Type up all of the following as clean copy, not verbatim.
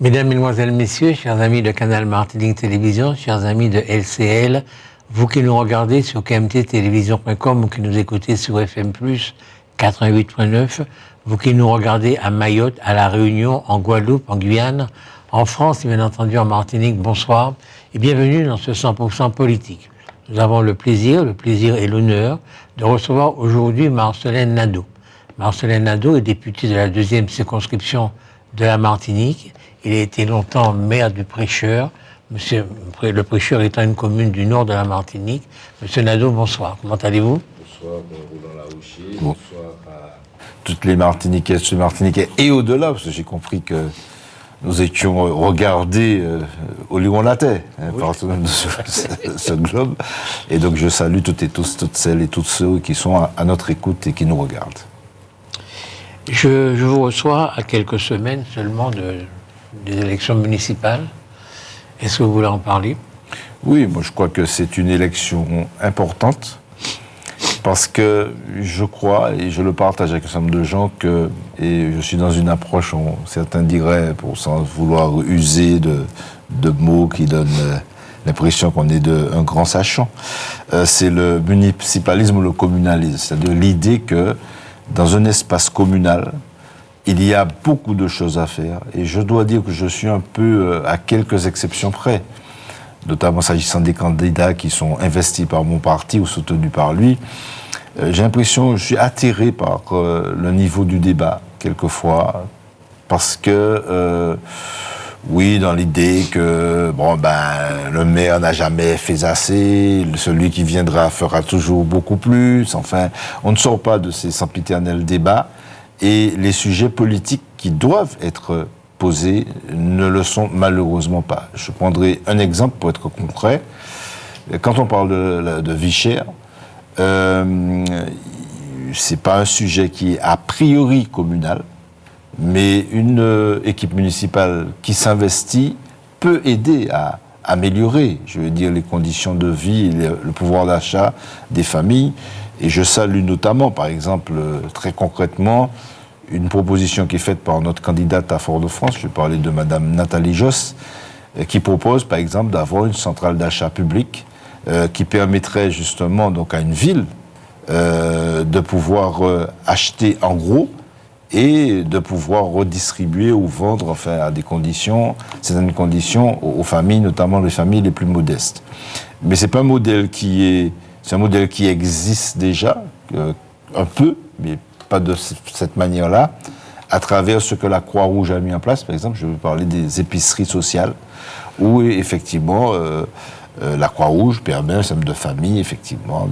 Mesdames, Mesdemoiselles, Messieurs, chers amis de Canal Martinique Télévision, chers amis de LCL, vous qui nous regardez sur kmttélévision.com ou qui nous écoutez sur FM+, 88.9, vous qui nous regardez à Mayotte, à La Réunion, en Guadeloupe, en Guyane, en France et bien entendu en Martinique, bonsoir et bienvenue dans ce 100% politique. Nous avons le plaisir et l'honneur de recevoir aujourd'hui Marcellin Nadeau. Marcellin Nadeau est député de la 2e circonscription de la Martinique. Il a été longtemps maire du Prêcheur, le Prêcheur étant une commune du nord de la Martinique. Monsieur Nadeau, bonsoir. Comment allez-vous? Bonsoir, Roland Laouché. Bonsoir à toutes les Martiniquaises, les Martiniquais et au-delà, parce que j'ai compris que nous étions regardés au Lyon-Latais, par ce globe. Et donc je salue toutes et tous, toutes celles et tous ceux qui sont à notre écoute et qui nous regardent. Je vous reçois à quelques semaines seulement des élections municipales. Est-ce que vous voulez en parler? Oui, moi je crois que c'est une élection importante parce que je crois, et je le partage avec un certain nombre de gens, et je suis dans une approche, certains diraient, sans vouloir user de mots qui donnent l'impression qu'on est un grand sachant, c'est le municipalisme ou le communalisme, c'est-à-dire l'idée que dans un espace communal, il y a beaucoup de choses à faire. Et je dois dire que je suis un peu à quelques exceptions près, notamment s'agissant des candidats qui sont investis par mon parti ou soutenus par lui. J'ai l'impression, je suis atterré par le niveau du débat, quelquefois, parce que, oui, dans l'idée que, le maire n'a jamais fait assez, celui qui viendra fera toujours beaucoup plus, enfin, on ne sort pas de ces sempiternels débats, et les sujets politiques qui doivent être posés ne le sont malheureusement pas. Je prendrai un exemple pour être concret. Quand on parle de vie chère, c'est pas un sujet qui est a priori communal, mais une équipe municipale qui s'investit peut aider à améliorer, je veux dire, les conditions de vie et le pouvoir d'achat des familles. Et je salue notamment, par exemple, très concrètement, une proposition qui est faite par notre candidate à Fort-de-France, je vais parler de Madame Nathalie Josse, qui propose, par exemple, d'avoir une centrale d'achat public qui permettrait justement donc à une ville de pouvoir acheter en gros et de pouvoir redistribuer ou vendre, enfin, à certaines conditions aux familles, notamment les familles les plus modestes. Mais c'est pas un modèle c'est un modèle qui existe déjà, un peu, mais pas de cette manière-là, à travers ce que la Croix-Rouge a mis en place. Par exemple, je veux parler des épiceries sociales, où effectivement, la Croix-Rouge permet à un certain nombre de familles, effectivement,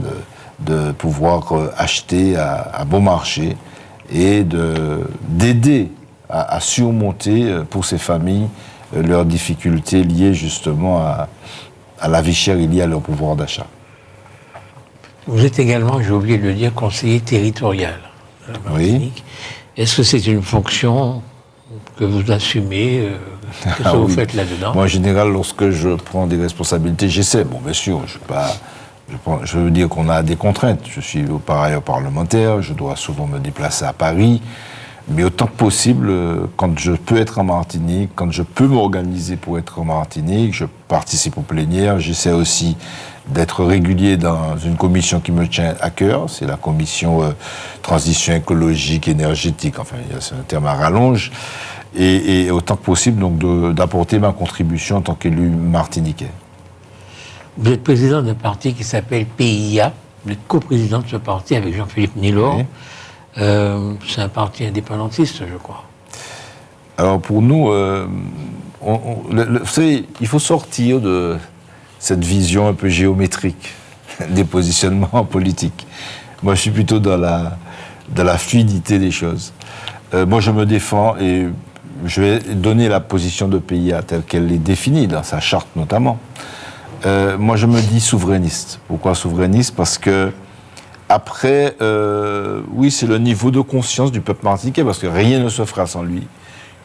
de pouvoir acheter à bon marché et d'aider à surmonter pour ces familles leurs difficultés liées justement à la vie chère et liées à leur pouvoir d'achat. Vous êtes également, j'ai oublié de le dire, conseiller territorial de la Martinique. Oui. Est-ce que c'est une fonction que vous assumez? Qu'est-ce que vous faites là-dedans? Moi, en général, lorsque je prends des responsabilités, j'essaie. Bon, bien sûr, je veux dire qu'on a des contraintes. Je suis par ailleurs parlementaire, je dois souvent me déplacer à Paris. Mais autant que possible, quand je peux être en Martinique, quand je peux m'organiser pour être en Martinique, je participe aux plénières. J'essaie aussi d'être régulier dans une commission qui me tient à cœur. C'est la commission transition écologique, énergétique. Enfin, c'est un terme à rallonge. Et autant que possible, donc, d'apporter ma contribution en tant qu'élu martiniquais. Vous êtes président d'un parti qui s'appelle PIA. Vous êtes coprésident de ce parti avec Jean-Philippe Nilor. Oui. C'est un parti indépendantiste, je crois. Alors pour nous, vous savez, il faut sortir de cette vision un peu géométrique des positionnements politiques. Moi, je suis plutôt dans la fluidité des choses. Moi, je me défends et je vais donner la position de PIA telle qu'elle est définie, dans sa charte notamment. Moi, je me dis souverainiste. Pourquoi souverainiste? Parce que après, oui, c'est le niveau de conscience du peuple martiniquais, parce que rien ne se fera sans lui,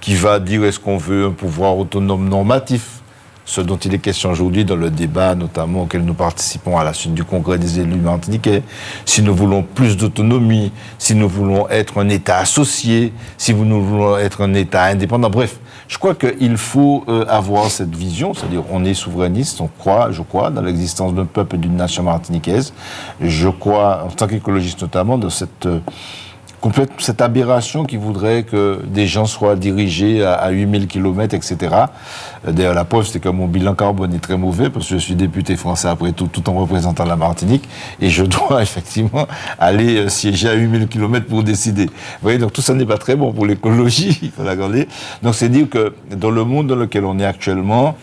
qui va dire est-ce qu'on veut un pouvoir autonome normatif, ce dont il est question aujourd'hui dans le débat, notamment auquel nous participons à la suite du congrès des élus martiniquais, si nous voulons plus d'autonomie, si nous voulons être un État associé, si nous voulons être un État indépendant, bref, Je crois qu'il faut avoir cette vision, c'est-à-dire on est souverainiste, je crois, dans l'existence d'un peuple et d'une nation martiniquaise. Je crois, en tant qu'écologiste notamment, dans cette aberration qui voudrait que des gens soient dirigés à 8000 km, etc. D'ailleurs, la preuve, c'est que mon bilan carbone est très mauvais, parce que je suis député français après tout en représentant la Martinique, et je dois effectivement aller siéger à 8000 km pour décider. Vous voyez, donc tout ça n'est pas très bon pour l'écologie, il faut la garder. Donc c'est dire que dans le monde dans lequel on est actuellement,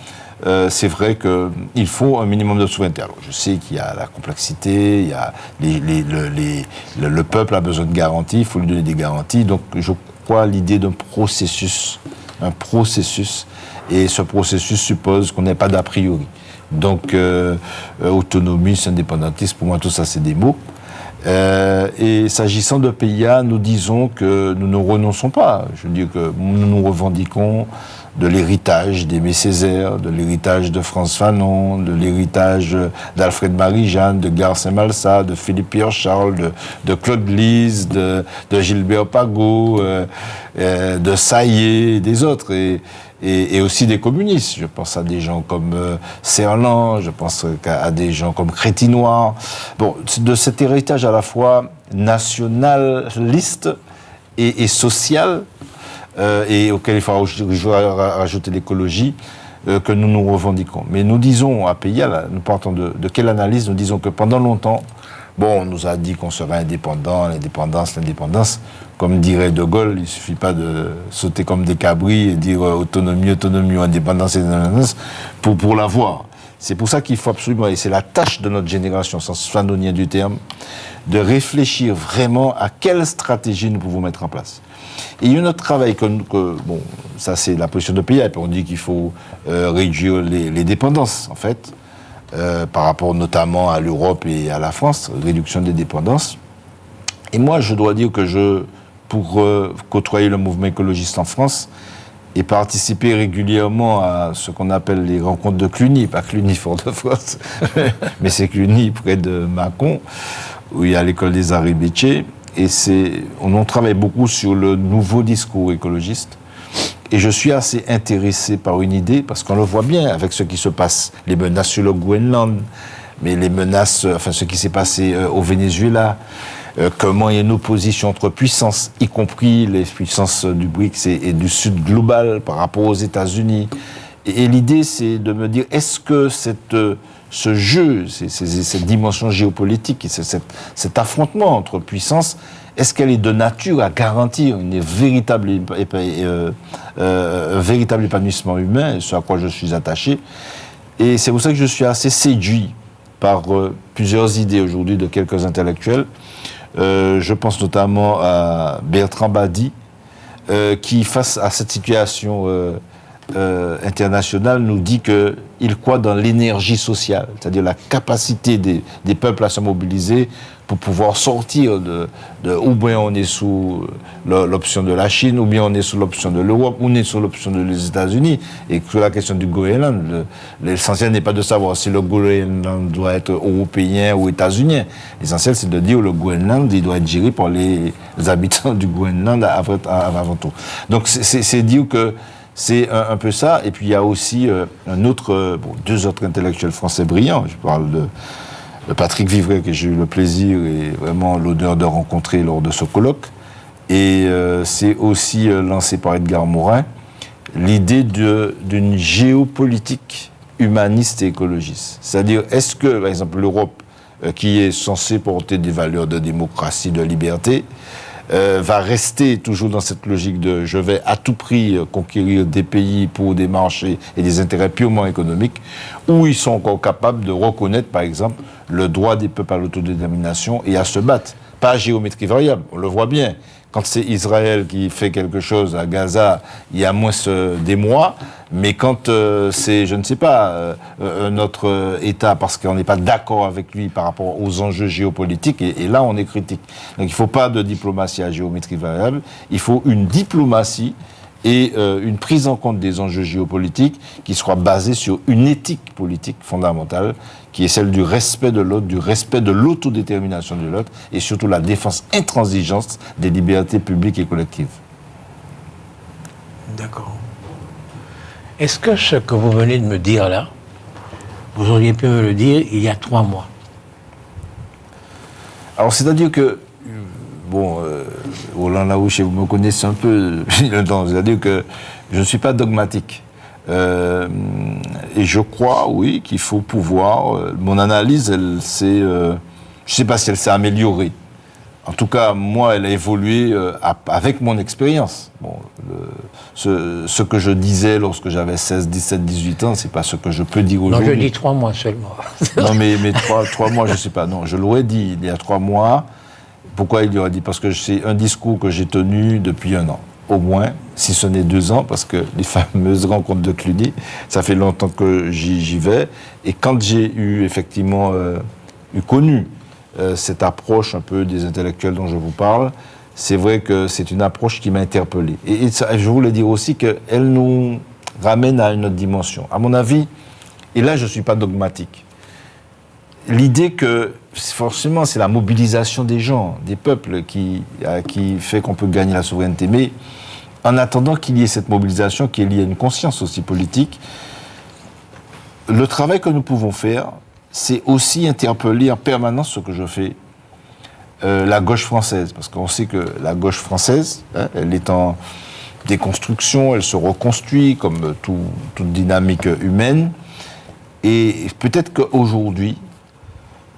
c'est vrai qu'il faut un minimum de souveraineté. Alors, je sais qu'il y a la complexité, il y a le peuple a besoin de garanties, il faut lui donner des garanties. Donc, je crois à l'idée d'un processus, et ce processus suppose qu'on n'ait pas d'a priori. Donc, autonomie, indépendantisme, pour moi, tout ça, c'est des mots. Et s'agissant de PIA, nous disons que nous ne renonçons pas. Je veux dire que nous nous revendiquons de l'héritage d'Aimé Césaire, de l'héritage de Frantz Fanon, de l'héritage d'Alfred Marie-Jeanne, de Garcin Malsa, de Philippe Pierre-Charles, de Claude Lise, de Gilbert Pagot, de Saillé et des autres. Et aussi des communistes. Je pense à des gens comme Serlan, je pense à des gens comme Crétinoir. Bon, de cet héritage à la fois nationaliste et social, et auquel il faut rajouter l'écologie, que nous nous revendiquons. Mais nous disons à PIA, nous partons de quelle analyse? Nous disons que pendant longtemps, on nous a dit qu'on serait indépendant, l'indépendance. Comme dirait De Gaulle, il ne suffit pas de sauter comme des cabris et dire autonomie, ou indépendance pour l'avoir. C'est pour ça qu'il faut absolument, et c'est la tâche de notre génération, au sens fanonien du terme, de réfléchir vraiment à quelle stratégie nous pouvons mettre en place. Et il y a notre travail ça c'est la position de PIA, et puis on dit qu'il faut réduire les dépendances, en fait, par rapport notamment à l'Europe et à la France, réduction des dépendances. Et moi, je dois dire que pour côtoyer le mouvement écologiste en France et participer régulièrement à ce qu'on appelle les rencontres de Cluny, pas Cluny Fort-de-France, mais c'est Cluny près de Mâcon, où il y a l'école des arts Bétier, et on travaille beaucoup sur le nouveau discours écologiste. Et je suis assez intéressé par une idée, parce qu'on le voit bien avec ce qui se passe, les menaces sur le Groenland, mais les menaces, ce qui s'est passé au Venezuela, comment il y a une opposition entre puissances, y compris les puissances du BRICS et du Sud global par rapport aux États-Unis. Et l'idée, c'est de me dire, est-ce que ce jeu, cette dimension géopolitique, cet affrontement entre puissances, est-ce qu'elle est de nature à garantir un véritable épanouissement humain, ce à quoi je suis attaché? Et c'est pour ça que je suis assez séduit par plusieurs idées aujourd'hui de quelques intellectuels. Je pense notamment à Bertrand Badi, qui, face à cette situation internationale, nous dit qu'il croit dans l'énergie sociale, c'est-à-dire la capacité des peuples à se mobiliser pour pouvoir sortir ou bien on est sous l'option de la Chine, ou bien on est sous l'option de l'Europe, ou on est sous l'option des États-Unis. Et sur la question du Groenland, l'essentiel n'est pas de savoir si le Groenland doit être européen ou états-unien. L'essentiel, c'est de dire que le Groenland, il doit être géré par les habitants du Groenland avant tout. Donc c'est dire que c'est un peu ça. Et puis il y a aussi deux autres intellectuels français brillants. Je parle de Patrick Vivray, que j'ai eu le plaisir et vraiment l'honneur de rencontrer lors de ce colloque. Et c'est aussi lancé par Edgar Morin, l'idée d'une géopolitique humaniste et écologiste. C'est-à-dire, est-ce que, par exemple, l'Europe, qui est censée porter des valeurs de démocratie, de liberté, va rester toujours dans cette logique de je vais à tout prix conquérir des pays pour des marchés et des intérêts purement économiques, ou ils sont encore capables de reconnaître, par exemple, le droit des peuples à l'autodétermination et à se battre. Pas à géométrie variable, on le voit bien. Quand c'est Israël qui fait quelque chose à Gaza, il y a moins des mois, mais quand c'est, je ne sais pas, un autre État, parce qu'on n'est pas d'accord avec lui par rapport aux enjeux géopolitiques, et là on est critique. Donc il ne faut pas de diplomatie à géométrie variable, il faut une diplomatie et une prise en compte des enjeux géopolitiques qui soit basée sur une éthique politique fondamentale, qui est celle du respect de l'autre, du respect de l'autodétermination de l'autre, et surtout la défense intransigeante des libertés publiques et collectives. D'accord. Est-ce que ce que vous venez de me dire là, vous auriez pu me le dire il y a 3 mois? Alors, c'est-à-dire que, bon, Roland Larouche, vous me connaissez un peu, c'est-à-dire que je ne suis pas dogmatique. Et je crois, oui, qu'il faut pouvoir... mon analyse, elle s'est... je ne sais pas si elle s'est améliorée. En tout cas, moi, elle a évolué avec mon expérience. Bon, ce que je disais lorsque j'avais 16, 17, 18 ans, c'est pas ce que je peux dire aujourd'hui. Non, je dis 3 mois seulement. Non, mais 3 mois, je sais pas. Non, je l'aurais dit il y a 3 mois. Pourquoi il l'aurait dit? Parce que c'est un discours que j'ai tenu depuis 1 an. Au moins, si ce n'est 2 ans, parce que les fameuses rencontres de Cluny, ça fait longtemps que j'y vais. Et quand j'ai eu effectivement connu cette approche un peu des intellectuels dont je vous parle, c'est vrai que c'est une approche qui m'a interpellé. Et ça, je voulais dire aussi qu'elle nous ramène à une autre dimension. À mon avis, et là je ne suis pas dogmatique, l'idée que forcément c'est la mobilisation des gens, des peuples qui fait qu'on peut gagner la souveraineté. Mais en attendant qu'il y ait cette mobilisation, qui est liée à une conscience aussi politique, le travail que nous pouvons faire, c'est aussi interpeller en permanence ce que je fais, la gauche française. Parce qu'on sait que la gauche française, elle est en déconstruction, elle se reconstruit comme toute dynamique humaine. Et peut-être qu'aujourd'hui,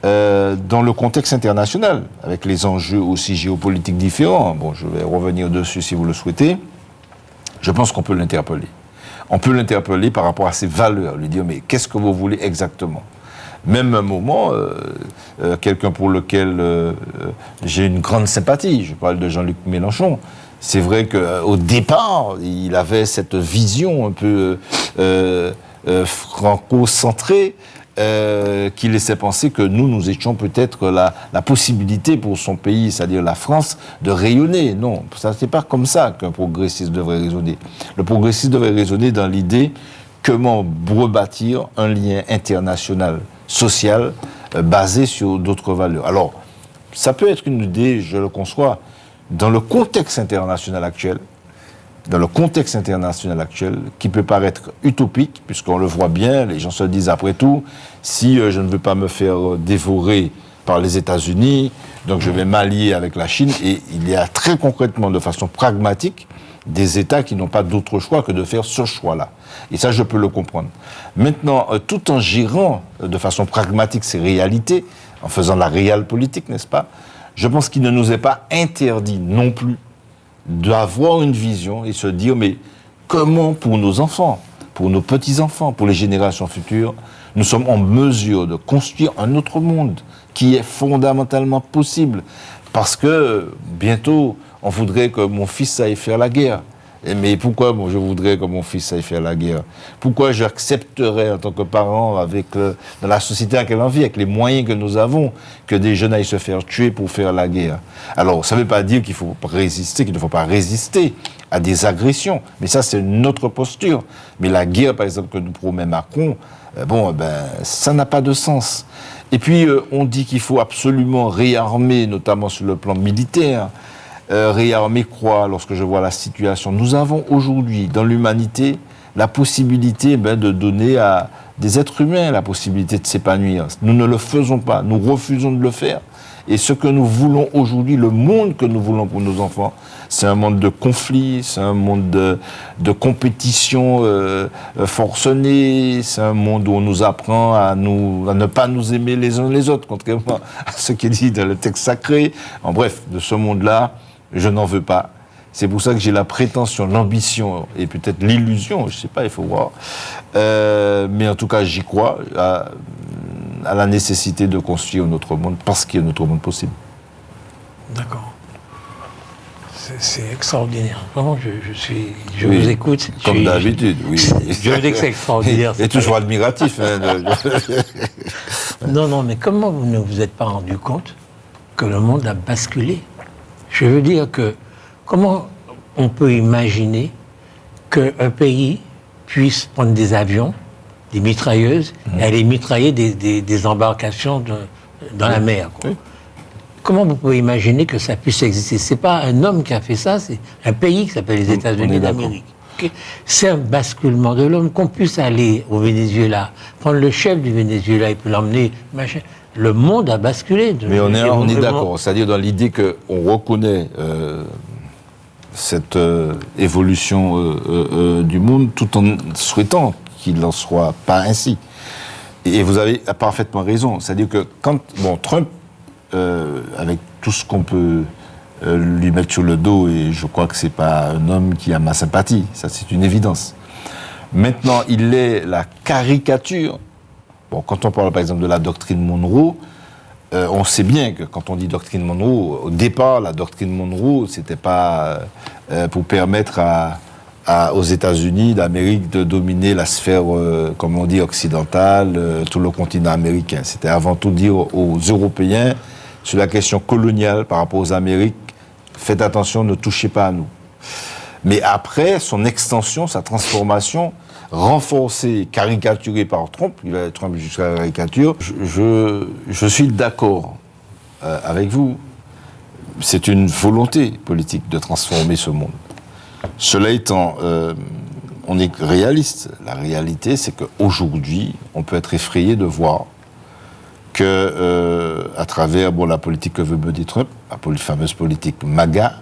dans le contexte international, avec les enjeux aussi géopolitiques différents, bon, je vais revenir dessus si vous le souhaitez, je pense qu'on peut l'interpeller. On peut l'interpeller par rapport à ses valeurs, lui dire, mais qu'est-ce que vous voulez exactement ? Même un moment, quelqu'un pour lequel j'ai une grande sympathie, je parle de Jean-Luc Mélenchon, c'est vrai qu'au départ, il avait cette vision un peu franco-centrée, qui laissait penser que nous étions peut-être la possibilité pour son pays, c'est-à-dire la France, de rayonner. Non, ça c'est pas comme ça qu'un progressiste devrait raisonner. Le progressiste devrait raisonner dans l'idée comment rebâtir un lien international, social, basé sur d'autres valeurs. Alors, ça peut être une idée, je le conçois, dans le contexte international actuel, qui peut paraître utopique, puisqu'on le voit bien, les gens se disent après tout, si je ne veux pas me faire dévorer par les États-Unis, donc je vais m'allier avec la Chine, et il y a très concrètement, de façon pragmatique, des États qui n'ont pas d'autre choix que de faire ce choix-là. Et ça, je peux le comprendre. Maintenant, tout en gérant de façon pragmatique ces réalités, en faisant la réelle politique, n'est-ce pas, je pense qu'il ne nous est pas interdit non plus d'avoir une vision et se dire, mais comment pour nos enfants, pour nos petits-enfants, pour les générations futures, nous sommes en mesure de construire un autre monde qui est fondamentalement possible. Parce que bientôt, on voudrait que mon fils aille faire la guerre. Mais pourquoi je voudrais que mon fils aille faire la guerre? Pourquoi j'accepterais en tant que parent, dans la société à laquelle on vit, avec les moyens que nous avons, que des jeunes aillent se faire tuer pour faire la guerre? Alors, ça ne veut pas dire qu'il faut résister, qu'il ne faut pas résister à des agressions. Mais ça, c'est une autre posture. Mais la guerre, par exemple, que nous promet Macron, ça n'a pas de sens. Et puis, on dit qu'il faut absolument réarmer, notamment sur le plan militaire. Réarmer quoi lorsque je vois la situation? Nous avons aujourd'hui, dans l'humanité, la possibilité de donner à des êtres humains la possibilité de s'épanouir. Nous ne le faisons pas, nous refusons de le faire. Et ce que nous voulons aujourd'hui, le monde que nous voulons pour nos enfants, c'est un monde de conflit, c'est un monde de compétition forcenée, c'est un monde où on nous apprend à ne pas nous aimer les uns les autres, contrairement à ce qui est dit dans le texte sacré. En bref, de ce monde-là, je n'en veux pas. C'est pour ça que j'ai la prétention, l'ambition et peut-être l'illusion, je ne sais pas, il faut voir. Mais en tout cas, j'y crois à la nécessité de construire un autre monde parce qu'il y a un autre monde possible. D'accord. C'est extraordinaire. Vraiment, je vous écoute. Comme d'habitude, oui. Je veux dire que c'est extraordinaire. Et toujours admiratif. Non, mais comment vous ne vous êtes pas rendu compte que le monde a basculé? Je veux dire que comment on peut imaginer qu'un pays puisse prendre des avions, des mitrailleuses, et aller mitrailler des embarcations dans la mer, quoi. Oui. Comment vous pouvez imaginer que ça puisse exister? C'est pas un homme qui a fait ça, c'est un pays qui s'appelle les États-Unis d'Amérique. c'est un basculement de l'homme qu'on puisse aller au Venezuela, prendre le chef du Venezuela et puis l'emmener, machin. Le monde a basculé. Mais on est d'accord, c'est-à-dire dans l'idée qu'on reconnaît cette évolution du monde tout en souhaitant qu'il n'en soit pas ainsi. Et vous avez parfaitement raison, c'est-à-dire que quand Trump, avec tout ce qu'on peut lui mettre sur le dos, et je crois que c'est pas un homme qui a ma sympathie, ça c'est une évidence. Maintenant, il est la caricature. Quand on parle par exemple de la doctrine Monroe, on sait bien que quand on dit doctrine Monroe, au départ, la doctrine Monroe, c'était pas pour permettre aux États-Unis d'Amérique de dominer la sphère, comme on dit, occidentale, tout le continent américain. C'était avant tout dire aux Européens, sur la question coloniale par rapport aux Amériques, faites attention, ne touchez pas à nous. Mais après, son extension, sa transformation, renforcée, caricaturée par Trump, il va être Trump jusqu'à la caricature, je suis d'accord avec vous. C'est une volonté politique de transformer ce monde. Cela étant, on est réaliste. La réalité, c'est qu'aujourd'hui, on peut être effrayé de voir que, à travers la politique que veut mener Trump, la fameuse politique MAGA,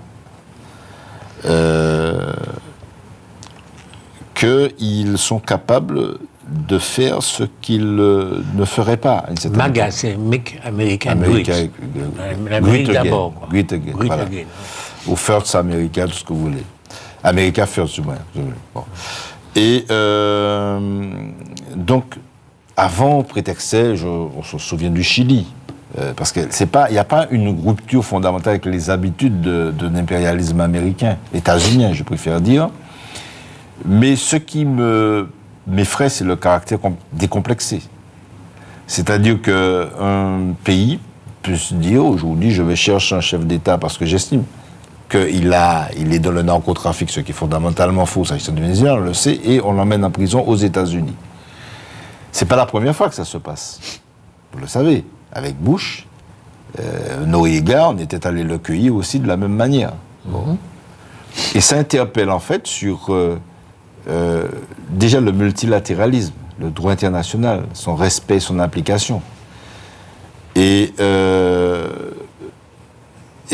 qu'ils sont capables de faire ce qu'ils ne feraient pas. MAGA, c'est Make America Great. L'Amérique d'abord. Great again. Voilà. Ou First America, tout ce que vous voulez. America First, du moins. Bon. Et donc, avant, on prétextait, on se souvient du Chili, parce qu'il n'y a pas une rupture fondamentale avec les habitudes de l'impérialisme américain, états-unien, je préfère dire. Mais ce qui m'effraie, c'est le caractère décomplexé. C'est-à-dire qu'un pays peut se dire, aujourd'hui, je vais chercher un chef d'État parce que j'estime qu'il est dans le narcotrafic, ce qui est fondamentalement faux, s'agissant du Venezuela, on le sait, et on l'emmène en prison aux États-Unis. C'est pas la première fois que ça se passe. Vous le savez, avec Bush, Noriega, on était allé le cueillir aussi de la même manière. Bon. Et ça interpelle en fait sur déjà le multilatéralisme, le droit international, son respect, son application. Et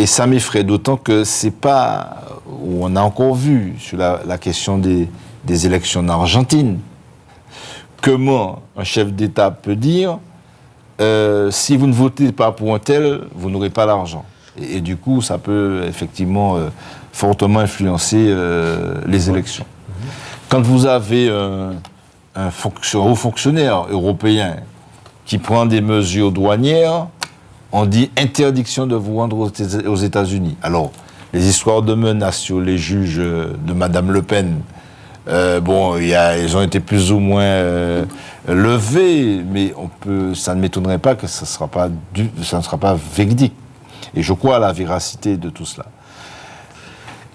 ça m'effraie d'autant que c'est pas où on a encore vu sur la question des élections en Argentine. Comment un chef d'État peut dire si vous ne votez pas pour un tel, vous n'aurez pas l'argent. Et du coup, ça peut effectivement fortement influencer les élections. Quand vous avez un haut fonctionnaire européen qui prend des mesures douanières, on dit interdiction de vous rendre aux États-Unis. Alors, les histoires de menaces sur les juges de Madame Le Pen, ils ont été plus ou moins levés, mais ça ne m'étonnerait pas que ça ne sera pas véridique. Et je crois à la véracité de tout cela.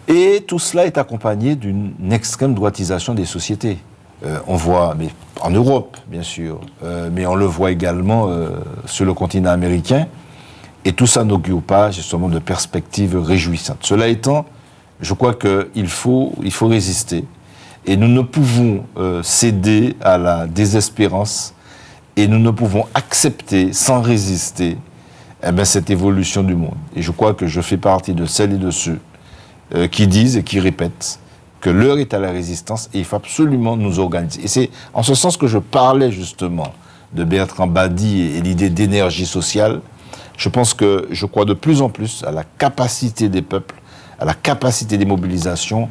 Et tout cela est accompagné d'une extrême droitisation des sociétés. On voit, mais en Europe, bien sûr, mais on le voit également sur le continent américain. Et tout ça n'augure pas, justement, de perspectives réjouissantes. Cela étant, je crois qu'il faut résister. Et nous ne pouvons céder à la désespérance et nous ne pouvons accepter, sans résister, cette évolution du monde. Et je crois que je fais partie de celles et de ceux qui disent et qui répètent que l'heure est à la résistance et il faut absolument nous organiser. Et c'est en ce sens que je parlais justement de Bertrand Badi et l'idée d'énergie sociale. Je pense que je crois de plus en plus à la capacité des peuples, à la capacité des mobilisations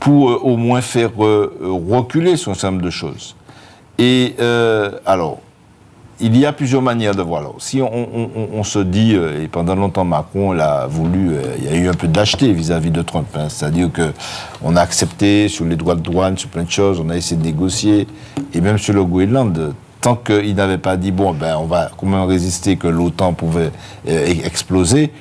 pour au moins faire reculer sur un certain nombre de choses. Et alors, il y a plusieurs manières de voir. Alors, si on se dit, et pendant longtemps Macron l'a voulu, il y a eu un peu de lâcheté vis-à-vis de Trump, hein, c'est-à-dire qu'on a accepté sur les droits de douane, sur plein de choses, on a essayé de négocier, et même sur le Groenland, tant qu'il n'avait pas dit, on va comment résister que l'OTAN pouvait exploser,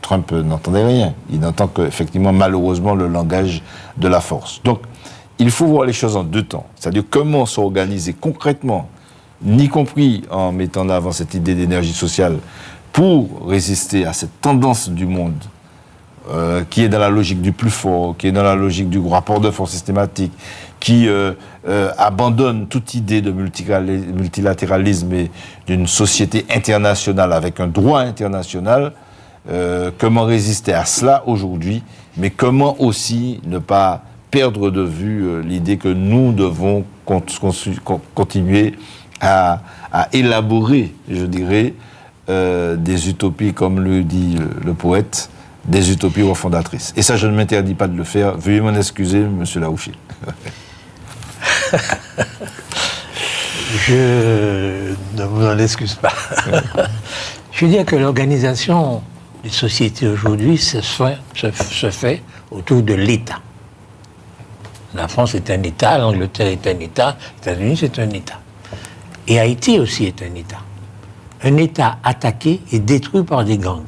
Trump n'entendait rien. Il n'entend qu'effectivement, malheureusement, le langage de la force. Donc, il faut voir les choses en deux temps. C'est-à-dire comment s'organiser concrètement, y compris en mettant en avant cette idée d'énergie sociale, pour résister à cette tendance du monde qui est dans la logique du plus fort, qui est dans la logique du rapport de force systématique, qui abandonne toute idée de multilatéralisme et d'une société internationale avec un droit international, comment résister à cela aujourd'hui, mais comment aussi ne pas perdre de vue l'idée que nous devons continuer à élaborer, je dirais, des utopies, comme le dit le poète, des utopies refondatrices. Et ça, je ne m'interdis pas de le faire. Veuillez m'en excuser, monsieur Laouché. Je ne vous en excuse pas. Je veux dire que l'organisation des sociétés aujourd'hui se fait autour de l'État. La France est un État, l'Angleterre est un État, les États-Unis c'est un État. Et Haïti aussi est un État. Un État attaqué et détruit par des gangs.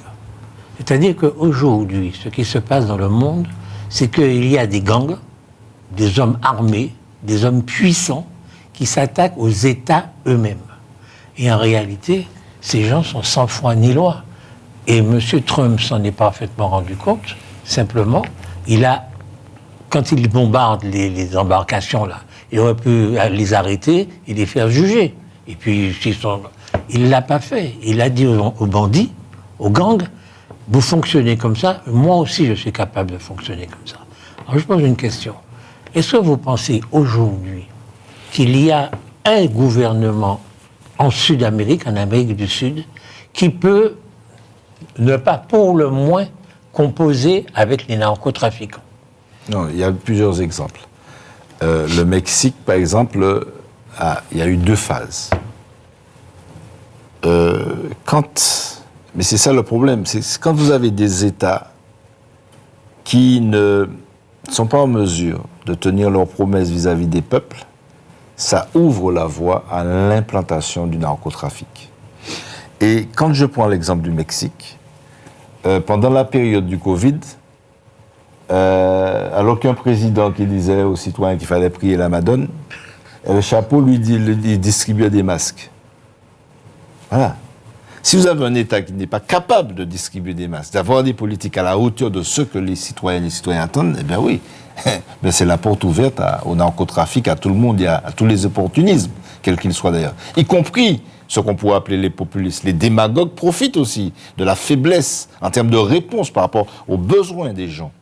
C'est-à-dire qu'aujourd'hui, ce qui se passe dans le monde, c'est qu'il y a des gangs, des hommes armés, des hommes puissants qui s'attaquent aux États eux-mêmes. Et en réalité, ces gens sont sans foi ni loi. Et M. Trump s'en est parfaitement rendu compte. Simplement, quand il bombarde les embarcations, là, il aurait pu les arrêter et les faire juger. Et puis, il ne l'a pas fait. Il a dit aux bandits, aux gangs, vous fonctionnez comme ça, moi aussi je suis capable de fonctionner comme ça. Alors je pose une question. Est-ce que vous pensez aujourd'hui qu'il y a un gouvernement en Sud-Amérique, en Amérique du Sud, qui peut ne pas pour le moins composer avec les narcotrafiquants? Non, il y a plusieurs exemples. Le Mexique, par exemple, il y a eu 2 phases. Mais c'est ça le problème, c'est quand vous avez des États qui ne sont pas en mesure de tenir leurs promesses vis-à-vis des peuples, ça ouvre la voie à l'implantation du narcotrafic. Et quand je prends l'exemple du Mexique, pendant la période du Covid, alors qu'un président qui disait aux citoyens qu'il fallait prier la Madone, le chapeau lui distribuait des masques. Voilà. Si vous avez un État qui n'est pas capable de distribuer des masques, d'avoir des politiques à la hauteur de ce que les citoyens attendent, eh bien oui, mais c'est la porte ouverte au narcotrafic, à tout le monde, et à tous les opportunismes, quels qu'ils soient d'ailleurs. Y compris ce qu'on pourrait appeler les populistes. Les démagogues profitent aussi de la faiblesse en termes de réponse par rapport aux besoins des gens.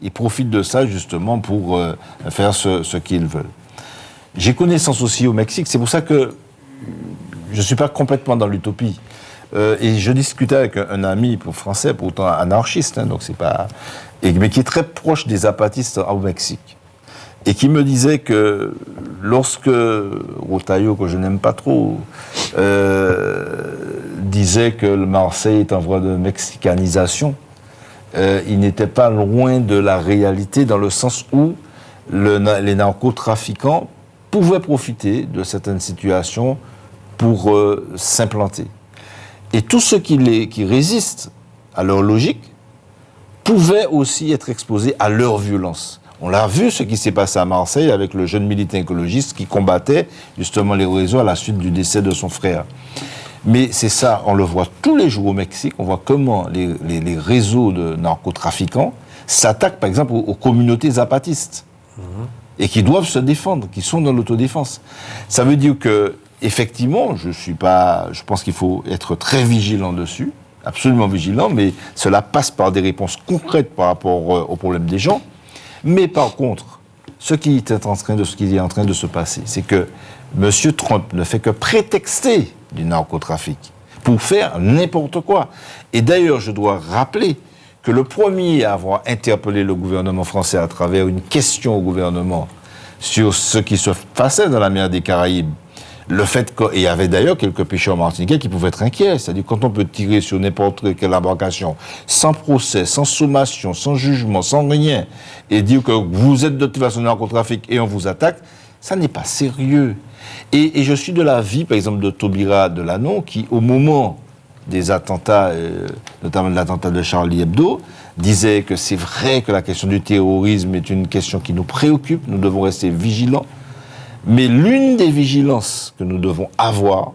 Ils profitent de ça justement pour faire ce qu'ils veulent. J'ai connaissance aussi au Mexique, c'est pour ça que je ne suis pas complètement dans l'utopie. Et je discutais avec un ami français, pourtant anarchiste, donc c'est pas, mais qui est très proche des zapatistes au Mexique, et qui me disait que lorsque Rotaillot, que je n'aime pas trop, disait que le Marseille est en voie de mexicanisation, il n'était pas loin de la réalité dans le sens où les narcotrafiquants pouvaient profiter de certaines situations pour s'implanter. Et tous ceux qui résistent à leur logique pouvaient aussi être exposés à leur violence. On l'a vu ce qui s'est passé à Marseille avec le jeune militant écologiste qui combattait justement les réseaux à la suite du décès de son frère. Mais c'est ça, on le voit tous les jours au Mexique, on voit comment les réseaux de narcotrafiquants s'attaquent par exemple aux communautés zapatistes et qui doivent se défendre, qui sont dans l'autodéfense. Ça veut dire que effectivement, je pense qu'il faut être très vigilant dessus, absolument vigilant, mais cela passe par des réponses concrètes par rapport aux problèmes des gens. Mais par contre, ce qui est en train de se passer, c'est que M. Trump ne fait que prétexter du narcotrafic pour faire n'importe quoi. Et d'ailleurs, je dois rappeler que le premier à avoir interpellé le gouvernement français à travers une question au gouvernement sur ce qui se passait dans la mer des Caraïbes, le fait qu'il y avait d'ailleurs quelques pêcheurs martiniquais qui pouvaient être inquiets. C'est-à-dire quand on peut tirer sur n'importe quelle embarcation, sans procès, sans sommation, sans jugement, sans rien, et dire que vous êtes de toute façon narcotrafic et on vous attaque, ça n'est pas sérieux. Et je suis de l'avis, par exemple, de Taubira Delanon, qui, au moment des attentats, notamment de l'attentat de Charlie Hebdo, disait que c'est vrai que la question du terrorisme est une question qui nous préoccupe, nous devons rester vigilants. Mais l'une des vigilances que nous devons avoir,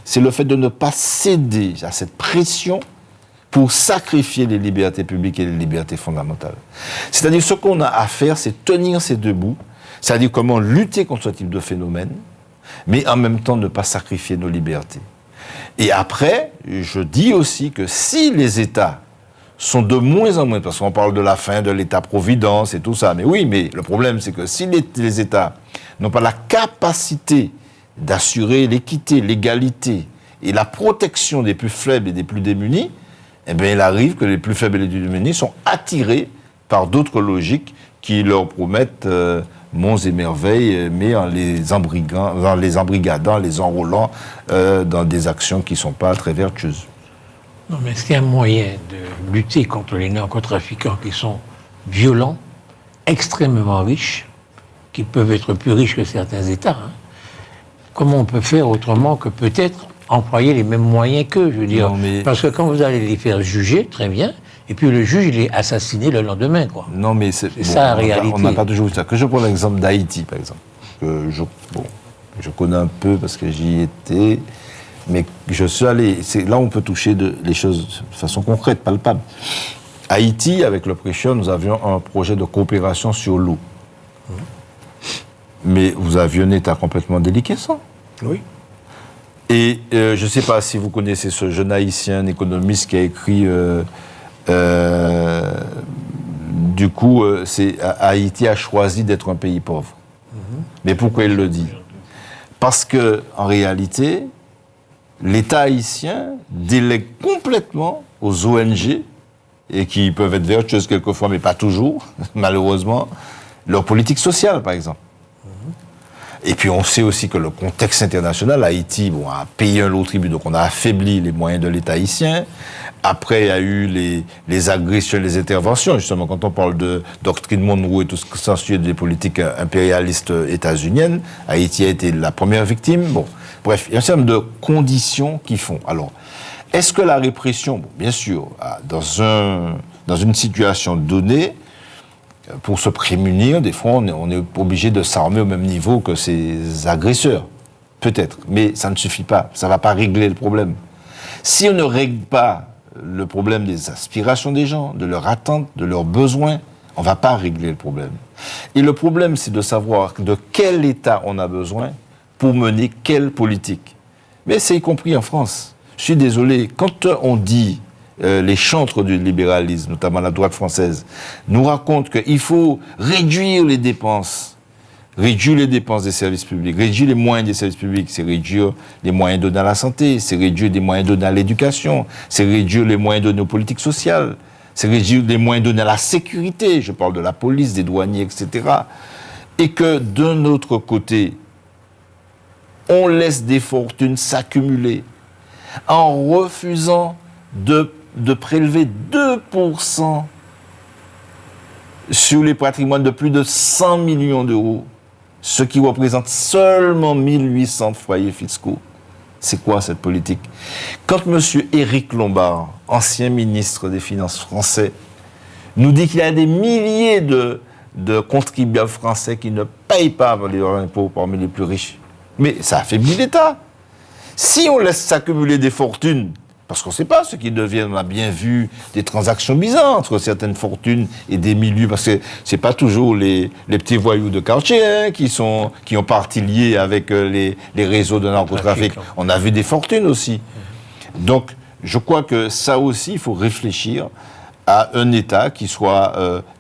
c'est le fait de ne pas céder à cette pression pour sacrifier les libertés publiques et les libertés fondamentales. C'est-à-dire, ce qu'on a à faire, c'est tenir ces deux bouts, c'est-à-dire comment lutter contre ce type de phénomène, mais en même temps ne pas sacrifier nos libertés. Et après, je dis aussi que si les États sont de moins en moins, parce qu'on parle de la fin de l'État-providence et tout ça, mais oui, mais le problème, c'est que si les États n'ont pas la capacité d'assurer l'équité, l'égalité et la protection des plus faibles et des plus démunis, eh bien, il arrive que les plus faibles et les plus démunis sont attirés par d'autres logiques qui leur promettent monts et merveilles, mais en les embrigadant, les enrôlant dans des actions qui ne sont pas très vertueuses. Non, mais c'est un moyen de lutter contre les narcotrafiquants qui sont violents, extrêmement riches, qui peuvent être plus riches que certains États. Hein. Comment on peut faire autrement que peut-être employer les mêmes moyens qu'eux, je veux dire. Non, parce que quand vous allez les faire juger, très bien, et puis le juge, il est assassiné le lendemain, quoi. Non, mais c'est bon, ça la réalité. On n'a pas toujours vu ça. Que je prends l'exemple d'Haïti, par exemple. Que je connais un peu parce que j'y étais, mais je suis allé... Là, on peut toucher les choses de façon concrète, palpable. Haïti, avec le Prêcheur, nous avions un projet de coopération sur l'eau. Mais vous aviez un État complètement déliquescent. Oui. Et je ne sais pas si vous connaissez ce jeune haïtien, un économiste qui a écrit... du coup, Haïti a choisi d'être un pays pauvre. Mais pourquoi il le dit? Parce que, en réalité, l'État haïtien délègue complètement aux ONG, et qui peuvent être vertueuses quelquefois, mais pas toujours, malheureusement, leur politique sociale, par exemple. Et puis on sait aussi que le contexte international, Haïti a payé un lourd tribut, donc on a affaibli les moyens de l'État haïtien. Après, il y a eu les agressions, les interventions, justement, quand on parle de doctrine Monroe et tout ce qui s'ensuit des politiques impérialistes états-uniennes, Haïti a été la première victime. Bon, bref, il y a un certain nombre de conditions qui font. Alors, est-ce que la répression, bien sûr, dans une situation donnée, pour se prémunir, des fois, on est obligé de s'armer au même niveau que ces agresseurs. Peut-être, mais ça ne suffit pas. Ça ne va pas régler le problème. Si on ne règle pas le problème des aspirations des gens, de leurs attentes, de leurs besoins, on ne va pas régler le problème. Et le problème, c'est de savoir de quel État on a besoin pour mener quelle politique. Mais c'est y compris en France. Je suis désolé, quand on dit... les chantres du libéralisme, notamment la droite française, nous racontent qu'il faut réduire les dépenses des services publics, réduire les moyens des services publics, c'est réduire les moyens donnés à la santé, c'est réduire les moyens donnés à l'éducation, c'est réduire les moyens donnés aux politiques sociales, c'est réduire les moyens donnés à la sécurité, je parle de la police, des douaniers, etc. Et que d'un autre côté, on laisse des fortunes s'accumuler en refusant de prélever 2% sur les patrimoines de plus de 100 millions d'euros, ce qui représente seulement 1800 foyers fiscaux. C'est quoi cette politique? Quand M. Éric Lombard, ancien ministre des Finances français, nous dit qu'il y a des milliers de contribuables français qui ne payent pas les impôts parmi les plus riches, mais ça affaiblit l'État. Si on laisse s'accumuler des fortunes, parce qu'on ne sait pas ce qui devient, on a bien vu des transactions bizarres entre certaines fortunes et des milieux, parce que ce n'est pas toujours les petits voyous de quartier qui ont partie liée avec les réseaux de narcotrafic. On a vu des fortunes aussi. Donc, je crois que ça aussi, il faut réfléchir à un État qui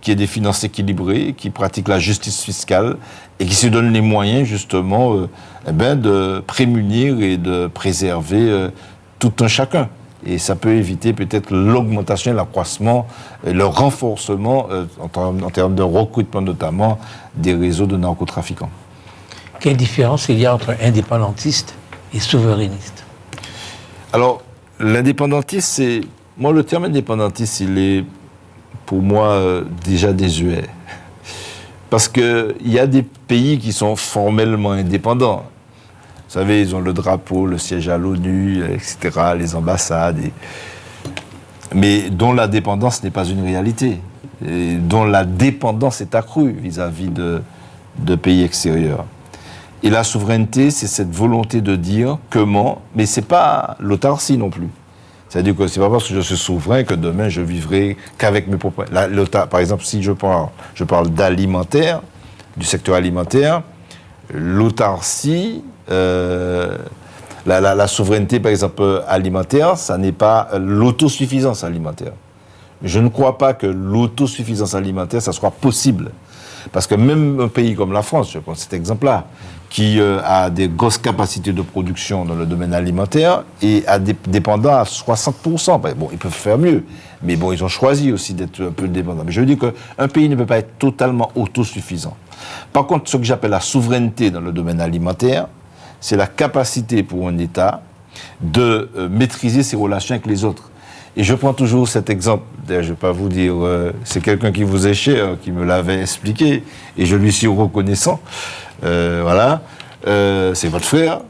ait des finances équilibrées, qui pratique la justice fiscale et qui se donne les moyens, justement, de prémunir et de préserver tout un chacun. Et ça peut éviter peut-être l'augmentation, l'accroissement, le renforcement en termes de recrutement notamment des réseaux de narcotrafiquants. Quelle différence il y a entre indépendantiste et souverainiste? Alors, l'indépendantiste, c'est... Moi, le terme indépendantiste, il est, pour moi, déjà désuet. Parce qu'il y a des pays qui sont formellement indépendants. Vous savez, ils ont le drapeau, le siège à l'ONU, etc., les ambassades, mais dont la dépendance n'est pas une réalité, et dont la dépendance est accrue vis-à-vis de pays extérieurs. Et la souveraineté, c'est cette volonté de dire comment, mais ce n'est pas l'autarcie non plus. C'est-à-dire que c'est pas parce que je suis souverain que demain je vivrai qu'avec mes propres... Par exemple, si je parle d'alimentaire, du secteur alimentaire, l'autarcie, la souveraineté, par exemple, alimentaire, ça n'est pas l'autosuffisance alimentaire. Je ne crois pas que l'autosuffisance alimentaire, ça soit possible. Parce que même un pays comme la France, je prends cet exemple-là, qui a des grosses capacités de production dans le domaine alimentaire et dépendant à 60%. Bon, ils peuvent faire mieux, mais bon, ils ont choisi aussi d'être un peu dépendants. Mais je veux dire qu'un pays ne peut pas être totalement autosuffisant. Par contre, ce que j'appelle la souveraineté dans le domaine alimentaire, c'est la capacité pour un État de maîtriser ses relations avec les autres. Et je prends toujours cet exemple, d'ailleurs je ne vais pas vous dire, c'est quelqu'un qui vous est cher, qui me l'avait expliqué, et je lui suis reconnaissant. Voilà, c'est votre frère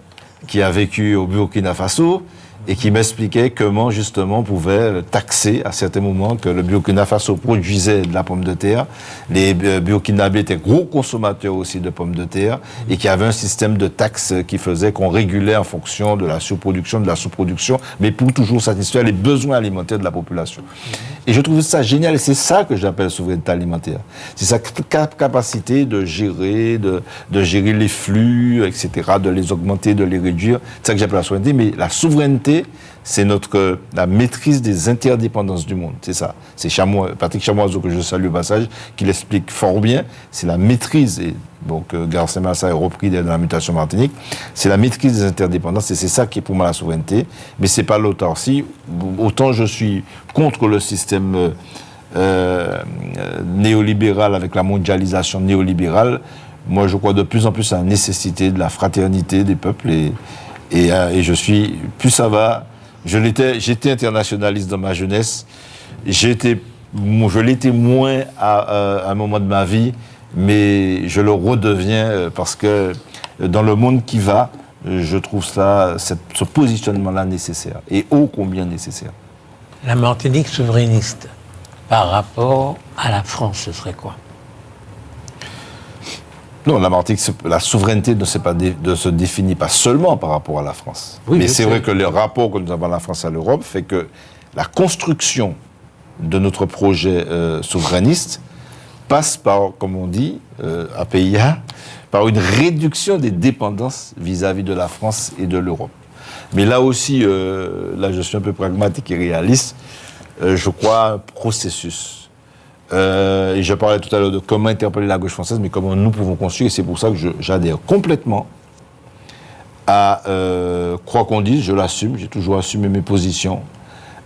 qui a vécu au Burkina Faso et qui m'expliquait comment justement on pouvait taxer à certains moments que le Burkina Faso produisait de la pomme de terre. Les Burkinabés étaient gros consommateurs aussi de pommes de terre et qu'il y avait un système de taxes qui faisait qu'on régulait en fonction de la surproduction, de la sous-production, mais pour toujours satisfaire les besoins alimentaires de la population. Et je trouve ça génial et c'est ça que j'appelle souveraineté alimentaire. C'est sa capacité de gérer, de gérer les flux, etc., de les augmenter, de les réduire. C'est ça que j'appelle la souveraineté, mais la souveraineté, c'est la maîtrise des interdépendances du monde. C'est ça. C'est Patrick Chamoiseau, que je salue au passage, qui l'explique fort bien. C'est la maîtrise, et donc García Massa est repris dans la mutation Martinique, c'est la maîtrise des interdépendances, et c'est ça qui est pour moi la souveraineté. Mais c'est pas l'autarcie. Autant je suis contre le système néolibéral avec la mondialisation néolibérale, moi je crois de plus en plus à la nécessité de la fraternité des peuples, et je suis, plus ça va, j'étais internationaliste dans ma jeunesse, je l'étais moins à un moment de ma vie, mais je le redeviens parce que dans le monde qui va, je trouve ce positionnement-là nécessaire, et ô combien nécessaire. La Martinique souverainiste, par rapport à la France, ce serait quoi ? Non, la souveraineté ne se définit pas seulement par rapport à la France. Oui, mais c'est vrai que le rapport que nous avons à la France et à l'Europe fait que la construction de notre projet souverainiste passe par, comme on dit, à PIA, par une réduction des dépendances vis-à-vis de la France et de l'Europe. Mais là aussi, là je suis un peu pragmatique et réaliste, je crois à un processus. Et je parlais tout à l'heure de comment interpeller la gauche française, mais comment nous pouvons construire, et c'est pour ça que j'adhère complètement à, quoi qu'on dise, je l'assume, j'ai toujours assumé mes positions,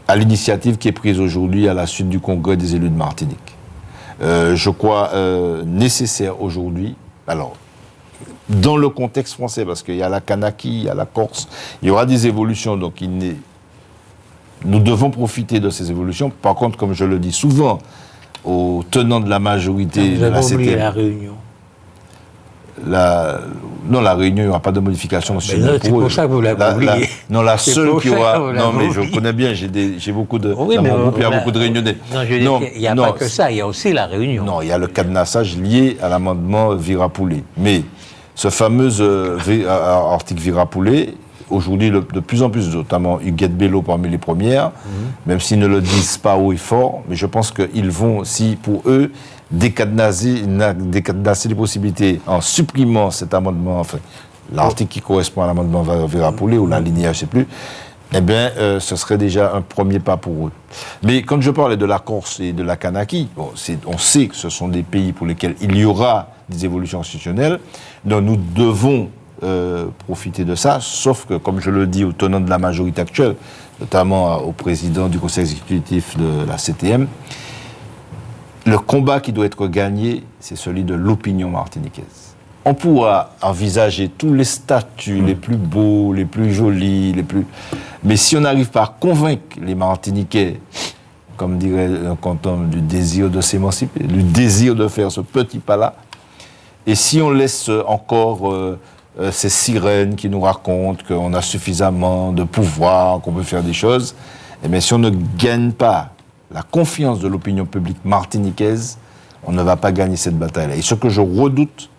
à l'initiative qui est prise aujourd'hui à la suite du Congrès des élus de Martinique. Je crois nécessaire aujourd'hui, alors, dans le contexte français, parce qu'il y a la Kanaki, il y a la Corse, il y aura des évolutions, donc nous devons profiter de ces évolutions. Par contre, comme je le dis souvent, aux tenants de la majorité de la CTM. La Réunion. Non, la Réunion, il n'y aura pas de modification. C'est pour ça que vous l'avez oublié. Non, la seule qui aura... Non, mais je connais bien, j'ai beaucoup de... Oui, dans mon groupe, il y a beaucoup de Réunionnais. Non, je veux dire qu'il n'y a pas que ça, il y a aussi la Réunion. Non, il y a le cadenassage lié à l'amendement Virapoulet. Mais ce fameux article Virapoulet, aujourd'hui, de plus en plus, notamment Huguette Bello parmi les premières, même s'ils ne le disent pas haut et fort, mais je pense qu'ils vont, si pour eux, décadenasser les possibilités en supprimant cet amendement, enfin, l'article qui correspond à l'amendement Virapoulet, ou la lignée, je ne sais plus, eh bien, ce serait déjà un premier pas pour eux. Mais quand je parlais de la Corse et de la Kanaki, bon, on sait que ce sont des pays pour lesquels il y aura des évolutions institutionnelles, donc nous devons profiter de ça, sauf que, comme je le dis aux tenants de la majorité actuelle, notamment au président du conseil exécutif de la CTM, le combat qui doit être gagné, c'est celui de l'opinion martiniquaise. On pourra envisager tous les statuts les plus beaux, les plus jolis, mais si on n'arrive pas à convaincre les Martiniquais, comme dirait un canton, du désir de s'émanciper, du désir de faire ce petit pas-là, et si on laisse encore ces sirènes qui nous racontent qu'on a suffisamment de pouvoir, qu'on peut faire des choses, eh bien, si on ne gagne pas la confiance de l'opinion publique martiniquaise, on ne va pas gagner cette bataille-là. Et ce que je redoute,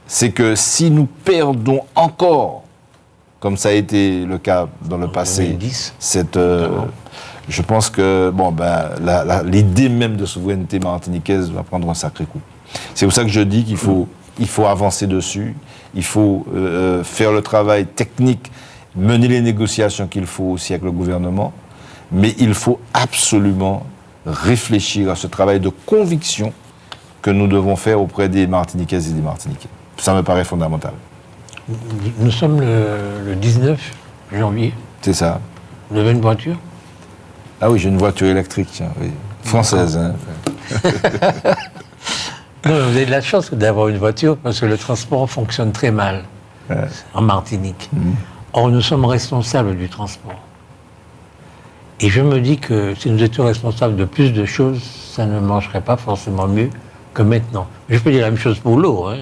c'est que si nous perdons encore comme ça a été le cas dans le passé, 2010. Je pense que l'idée même de souveraineté martiniquaise va prendre un sacré coup. C'est pour ça que je dis qu'il faut avancer dessus, il faut faire le travail technique, mener les négociations qu'il faut aussi avec le gouvernement, mais il faut absolument réfléchir à ce travail de conviction que nous devons faire auprès des Martiniquaises et des Martiniquais. Ça me paraît fondamental. Nous sommes le 19 janvier. C'est ça. Vous avez une voiture? Ah oui, j'ai une voiture électrique, tiens, oui. Française. Hein. Non, vous avez de la chance d'avoir une voiture parce que le transport fonctionne très mal en Martinique. Or, nous sommes responsables du transport. Et je me dis que si nous étions responsables de plus de choses, ça ne marcherait pas forcément mieux que maintenant. Je peux dire la même chose pour l'eau, hein,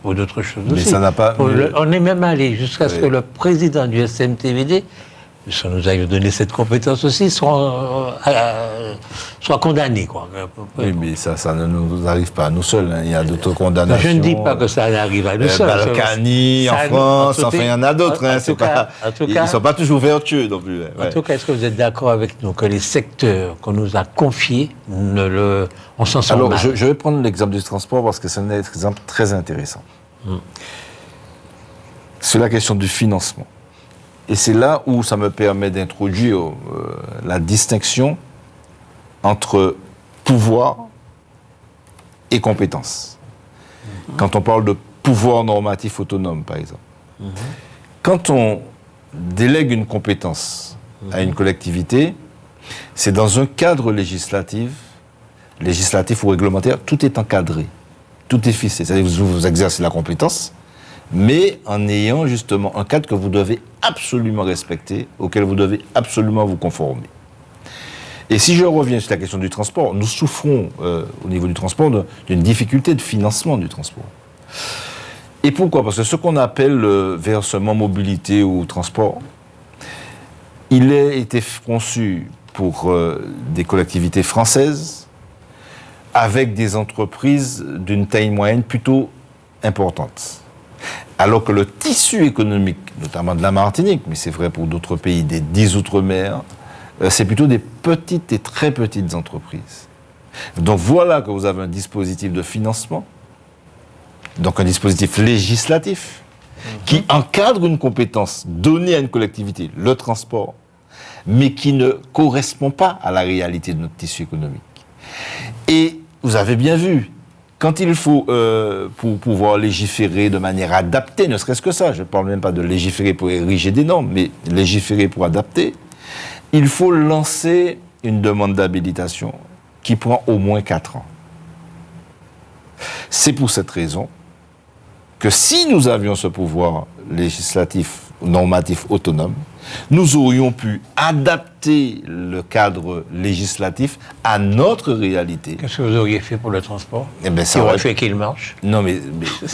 pour d'autres choses aussi. Mais ça n'a pas... On est même allé jusqu'à ce que le président du SMTVD, ça nous a donné cette compétence aussi, soit condamné, quoi. Oui, mais ça ne nous arrive pas à nous seuls. Hein. Il y a d'autres condamnations. Je ne dis pas que ça arrive à nous seuls. Balkany, en France, enfin, il y en a d'autres. Hein. Ils ne sont pas toujours vertueux non plus. Ouais. En tout cas, est-ce que vous êtes d'accord avec nous que les secteurs qu'on nous a confiés, on s'en sort mal? Alors, je vais prendre l'exemple du transport parce que c'est un exemple très intéressant. C'est la question du financement. Et c'est là où ça me permet d'introduire la distinction entre pouvoir et compétence. Quand on parle de pouvoir normatif autonome, par exemple. Quand on délègue une compétence à une collectivité, c'est dans un cadre législatif ou réglementaire, tout est encadré, tout est fixé. C'est-à-dire que vous exercez la compétence, mais en ayant justement un cadre que vous devez absolument respecter, auquel vous devez absolument vous conformer. Et si je reviens sur la question du transport, nous souffrons au niveau du transport d'une difficulté de financement du transport. Et pourquoi? Parce que ce qu'on appelle le versement mobilité ou transport, il a été conçu pour des collectivités françaises avec des entreprises d'une taille moyenne plutôt importante. Alors que le tissu économique, notamment de la Martinique, mais c'est vrai pour d'autres pays, des 10 outre-mer, c'est plutôt des petites et très petites entreprises. Donc voilà que vous avez un dispositif de financement, donc un dispositif législatif, qui encadre une compétence donnée à une collectivité, le transport, mais qui ne correspond pas à la réalité de notre tissu économique. Et vous avez bien vu, quand il faut, pour pouvoir légiférer de manière adaptée, ne serait-ce que ça, je ne parle même pas de légiférer pour ériger des normes, mais légiférer pour adapter, il faut lancer une demande d'habilitation qui prend au moins 4 ans. C'est pour cette raison que si nous avions ce pouvoir législatif, normatif autonome, nous aurions pu adapter le cadre législatif à notre réalité. Qu'est-ce que vous auriez fait pour le transport? Eh bien, ça aurait fait qu'il marche. Non, mais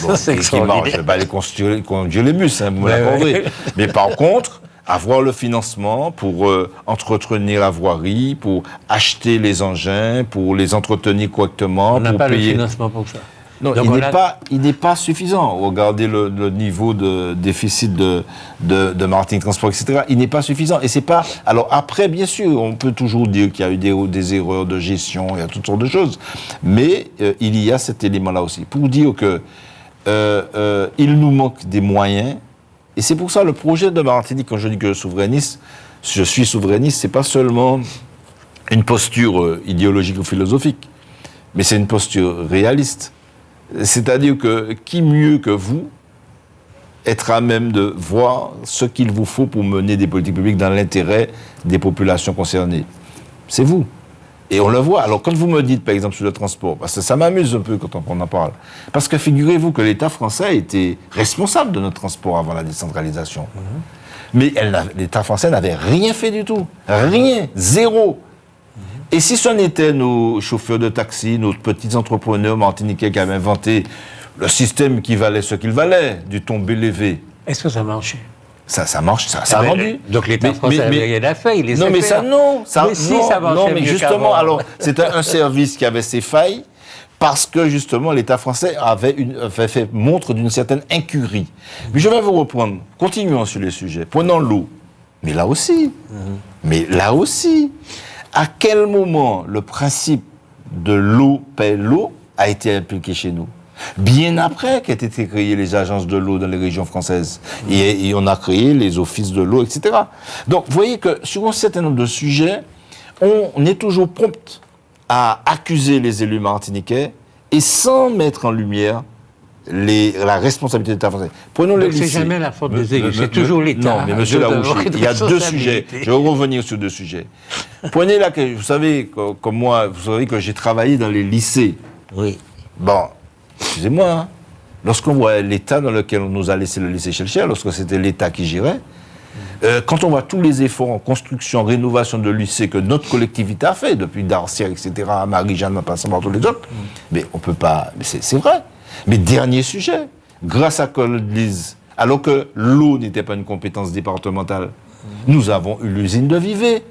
bon, c'est qu'il marche, je ne vais pas aller conduire les bus, hein, vous me l'accorderez. Mais par contre, avoir le financement pour entretenir la voirie, pour acheter les engins, pour les entretenir correctement. On n'a pas le financement pour ça. Non, il n'est pas suffisant. Regardez le niveau de déficit de Martinique Transport, etc. Il n'est pas suffisant. Et c'est pas. Alors après, bien sûr, on peut toujours dire qu'il y a eu des erreurs de gestion, il y a toutes sortes de choses. Mais il y a cet élément-là aussi. Pour dire que il nous manque des moyens. Et c'est pour ça le projet de Martinique, quand je dis que je suis souverainiste, c'est pas seulement une posture idéologique ou philosophique, mais c'est une posture réaliste. C'est-à-dire que qui mieux que vous être à même de voir ce qu'il vous faut pour mener des politiques publiques dans l'intérêt des populations concernées? C'est vous. Et on le voit. Alors quand vous me dites, par exemple, sur le transport, parce que ça m'amuse un peu quand on en parle, parce que figurez-vous que l'État français était responsable de notre transport avant la décentralisation. Mais l'État français n'avait rien fait du tout. Rien. Zéro. Et si ce n'était nos chauffeurs de taxi, nos petits entrepreneurs martiniquais qui avaient inventé le système qui valait ce qu'il valait, du tombé-levé. Est-ce que ça marchait? Ça marche, ça a rendu. Donc l'État français avait rien à faire, il laissait faire. Ça marchait mais mieux. justement, alors, c'était un service qui avait ses failles, parce que justement l'État français avait fait montre d'une certaine incurie. Mais je vais vous reprendre, continuons sur les sujets. Prenons l'eau. Mais là aussi, à quel moment le principe de l'eau paie l'eau a été appliqué chez nous? Bien après qu'aient été créées les agences de l'eau dans les régions françaises. Et on a créé les offices de l'eau, etc. Donc, vous voyez que sur un certain nombre de sujets, on est toujours prompt à accuser les élus martiniquais et sans mettre en lumière la responsabilité de l'État français. Prenons les lycées. C'est jamais la faute des élus, c'est toujours l'État. Non, mais monsieur Larouche, il y a deux sujets. Je vais revenir sur deux sujets. Prenez là, vous savez, comme moi, vous savez que j'ai travaillé dans les lycées. Oui. Bon, excusez-moi, hein, lorsqu'on voit l'état dans lequel on nous a laissé le lycée Schellcher, lorsque c'était l'État qui gérait, quand on voit tous les efforts en construction, en rénovation de lycées que notre collectivité a fait, depuis Darcière, etc., Marie-Jeanne, en passant par tous les autres, mais on peut pas... C'est vrai. Mais dernier sujet, grâce à Colise, alors que l'eau n'était pas une compétence départementale, nous avons eu l'usine de Vevey.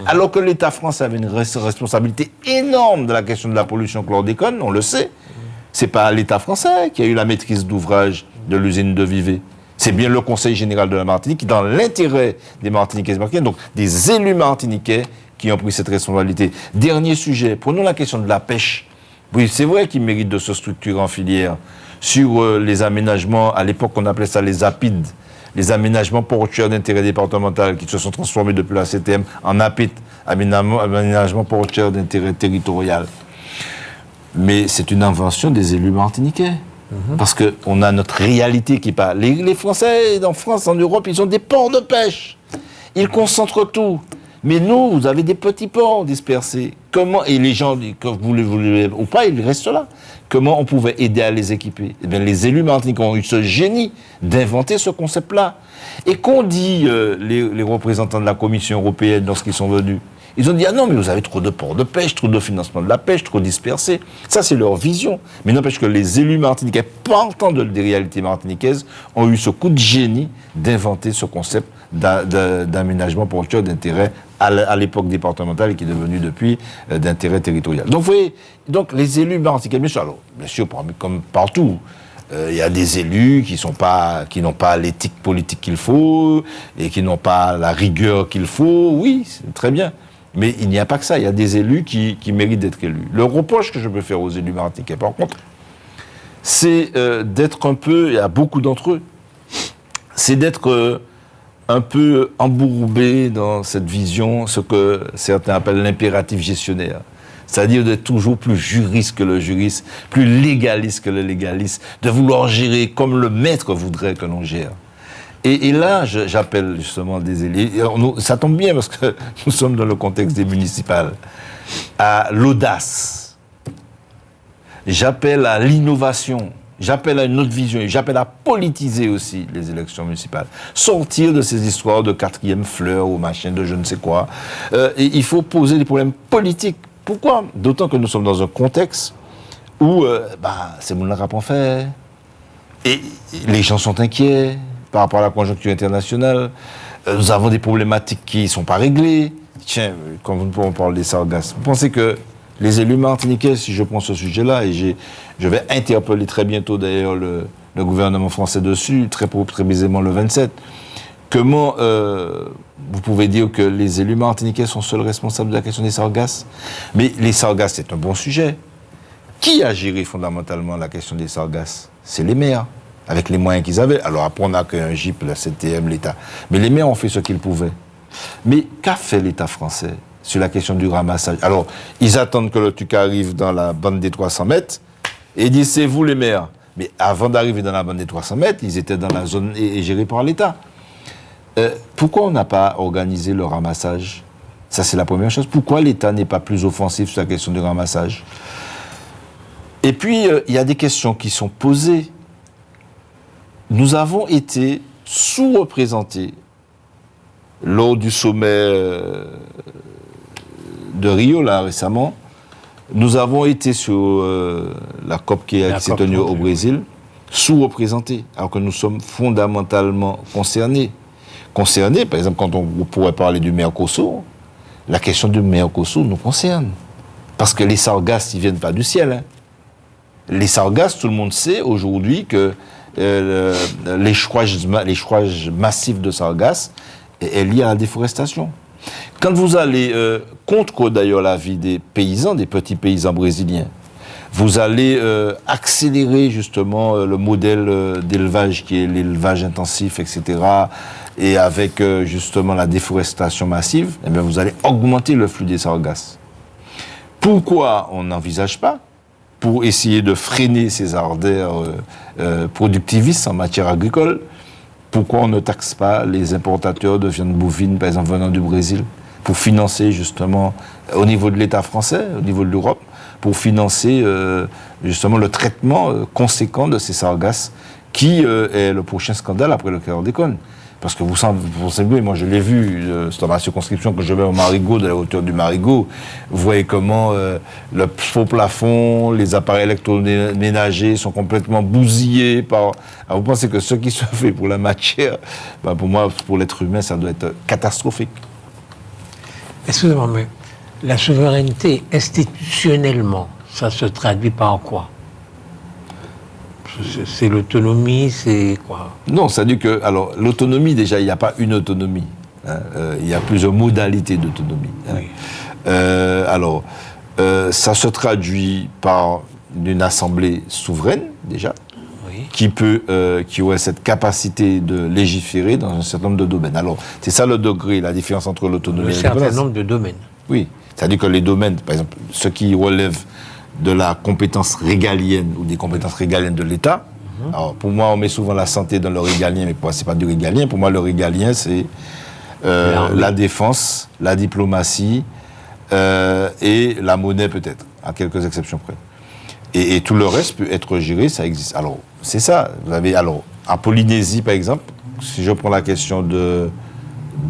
Alors que l'État français avait une responsabilité énorme de la question de la pollution chlordécone, on le sait. C'est pas l'État français qui a eu la maîtrise d'ouvrage de l'usine de Vevey. C'est bien le Conseil général de la Martinique qui, dans l'intérêt des Martiniquais et des Martiniquais, donc des élus martiniquais qui ont pris cette responsabilité. Dernier sujet, prenons la question de la pêche. Oui, c'est vrai qu'il mérite de se structurer en filière sur les aménagements, à l'époque on appelait ça les APID, les aménagements portuaires d'intérêt départemental qui se sont transformés depuis la CTM en APID, aménagement portuaire d'intérêt territorial. Mais c'est une invention des élus martiniquais. Parce qu'on a notre réalité qui parle. Les Français, en France, en Europe, ils ont des ports de pêche. Ils concentrent tout. Mais nous, vous avez des petits ports dispersés. Comment, et les gens, que vous le voulez ou pas, ils restent là. Comment on pouvait aider à les équiper? Eh bien, les élus martiniquais ont eu ce génie d'inventer ce concept-là. Et qu'ont dit les représentants de la Commission européenne lorsqu'ils sont venus? Ils ont dit, ah non, mais vous avez trop de ports de pêche, trop de financement de la pêche, trop dispersé. Ça, c'est leur vision. Mais n'empêche que les élus martiniquais, partant des réalités martiniquaises, ont eu ce coup de génie d'inventer ce concept d'aménagement portuaire d'intérêt à l'époque départementale et qui est devenu depuis d'intérêt territorial. Donc, vous voyez, donc les élus martiniquais, bien sûr, comme partout, il y a des élus qui n'ont pas l'éthique politique qu'il faut et qui n'ont pas la rigueur qu'il faut. Oui, c'est très bien. Mais il n'y a pas que ça, il y a des élus qui méritent d'être élus. Le reproche que je peux faire aux élus martiniquais, par contre, c'est d'être un peu, il y a beaucoup d'entre eux, c'est d'être un peu embourbé dans cette vision, ce que certains appellent l'impératif gestionnaire. C'est-à-dire d'être toujours plus juriste que le juriste, plus légaliste que le légaliste, de vouloir gérer comme le maître voudrait que l'on gère. Et là, j'appelle justement des élus, ça tombe bien parce que nous sommes dans le contexte des municipales, à l'audace. J'appelle à l'innovation, j'appelle à une autre vision, et j'appelle à politiser aussi les élections municipales. Sortir de ces histoires de quatrième fleur ou machin de je ne sais quoi. Et il faut poser des problèmes politiques. Pourquoi? D'autant que nous sommes dans un contexte où c'est mon rapport fait, et les gens sont inquiets par rapport à la conjoncture internationale. Nous avons des problématiques qui ne sont pas réglées. Tiens, quand on parle des sargasses, vous pensez que les élus martiniquais, si je prends ce sujet-là, et je vais interpeller très bientôt d'ailleurs le gouvernement français dessus, très précisément le 27, comment vous pouvez dire que les élus martiniquais sont seuls responsables de la question des sargasses? Mais les sargasses, c'est un bon sujet. Qui a géré fondamentalement la question des sargasses? C'est les maires, avec les moyens qu'ils avaient. Alors après, on n'a qu'un GIP, la CTM, l'État. Mais les maires ont fait ce qu'ils pouvaient. Mais qu'a fait l'État français sur la question du ramassage? Alors, ils attendent que le TUC arrive dans la bande des 300 mètres et ils disent, c'est vous les maires. Mais avant d'arriver dans la bande des 300 mètres, ils étaient dans la zone gérée par l'État. Pourquoi on n'a pas organisé le ramassage? Ça, c'est la première chose. Pourquoi l'État n'est pas plus offensif sur la question du ramassage? Et puis, il y a des questions qui sont posées. Nous avons été sous-représentés lors du sommet de Rio, là, récemment. Nous avons été sur la COP qui s'est tenue au Brésil, sous-représentés, alors que nous sommes fondamentalement concernés. Concernés, par exemple, quand on pourrait parler du Mercosur, la question du Mercosur nous concerne. Parce que les sargasses, ils ne viennent pas du ciel. Hein. Les sargasses, tout le monde sait aujourd'hui que l'échouage massif de sargasses est lié à la déforestation. Quand vous allez contre d'ailleurs la vie des paysans, des petits paysans brésiliens, vous allez accélérer justement le modèle d'élevage qui est l'élevage intensif, etc. Et avec justement la déforestation massive, eh bien, vous allez augmenter le flux des sargasses. Pourquoi on n'envisage pas, pour essayer de freiner ces ardeurs productivistes en matière agricole, pourquoi on ne taxe pas les importateurs de viande bovine, par exemple venant du Brésil, pour financer justement, au niveau de l'État français, au niveau de l'Europe, pour financer justement le traitement conséquent de ces sargasses, qui est le prochain scandale après le chlordécone. Parce que vous savez, moi je l'ai vu, c'est dans ma circonscription que je vais au Marigot, de la hauteur du Marigot, vous voyez comment le faux plafond, les appareils électroménagers sont complètement bousillés par... Alors vous pensez que ce qui se fait pour la matière, ben pour moi, pour l'être humain, ça doit être catastrophique. Excusez-moi, mais la souveraineté institutionnellement, ça se traduit par quoi? C'est l'autonomie, c'est quoi? Non, ça dit que, alors, l'autonomie, déjà, il n'y a pas une autonomie. Hein, il y a plusieurs modalités d'autonomie. Hein. Oui. Ça se traduit par une assemblée souveraine, déjà, oui, qui aurait cette capacité de légiférer dans un certain nombre de domaines. Alors, c'est ça le degré, la différence entre l'autonomie et l'indépendance. Un certain nombre de domaines. Oui, c'est-à-dire que les domaines, par exemple, ceux qui relèvent de la compétence régalienne ou des compétences régaliennes de l'État. Alors, pour moi, on met souvent la santé dans le régalien, mais pour moi, c'est pas du régalien. Pour moi, le régalien, c'est la défense, la diplomatie et la monnaie, peut-être, à quelques exceptions près. Et tout le reste peut être géré, ça existe. Alors, c'est ça. Vous avez, alors, en Polynésie, par exemple, si je prends la question de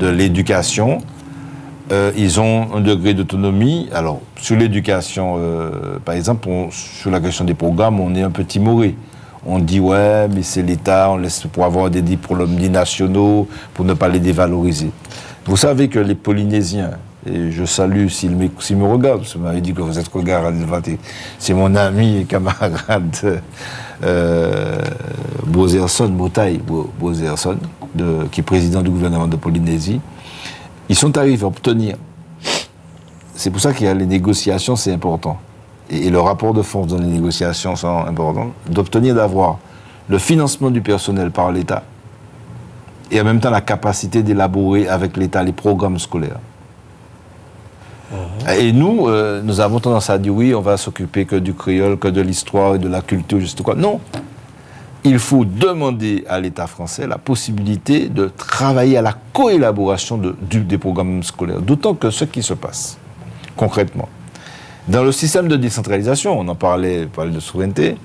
l'éducation, ils ont un degré d'autonomie. Alors, sur l'éducation, par exemple, sur la question des programmes, on est un peu timoré. On dit, ouais, mais c'est l'État, on laisse pour avoir des diplômes nationaux, pour ne pas les dévaloriser. Vous savez que les Polynésiens, et je salue s'ils me regardent, parce que vous m'avez dit que vous êtes regardé, c'est mon ami et camarade Bozerson, qui est président du gouvernement de Polynésie. Ils sont arrivés à obtenir, c'est pour ça qu'il y a les négociations, c'est important, et le rapport de force dans les négociations sont importants, d'obtenir d'avoir le financement du personnel par l'État et en même temps la capacité d'élaborer avec l'État les programmes scolaires. Et nous avons tendance à dire oui, on va s'occuper que du créole, que de l'histoire et de la culture, juste quoi. Non. Il faut demander à l'État français la possibilité de travailler à la coélaboration des programmes scolaires. D'autant que ce qui se passe, concrètement, dans le système de décentralisation, on en parlait de souveraineté,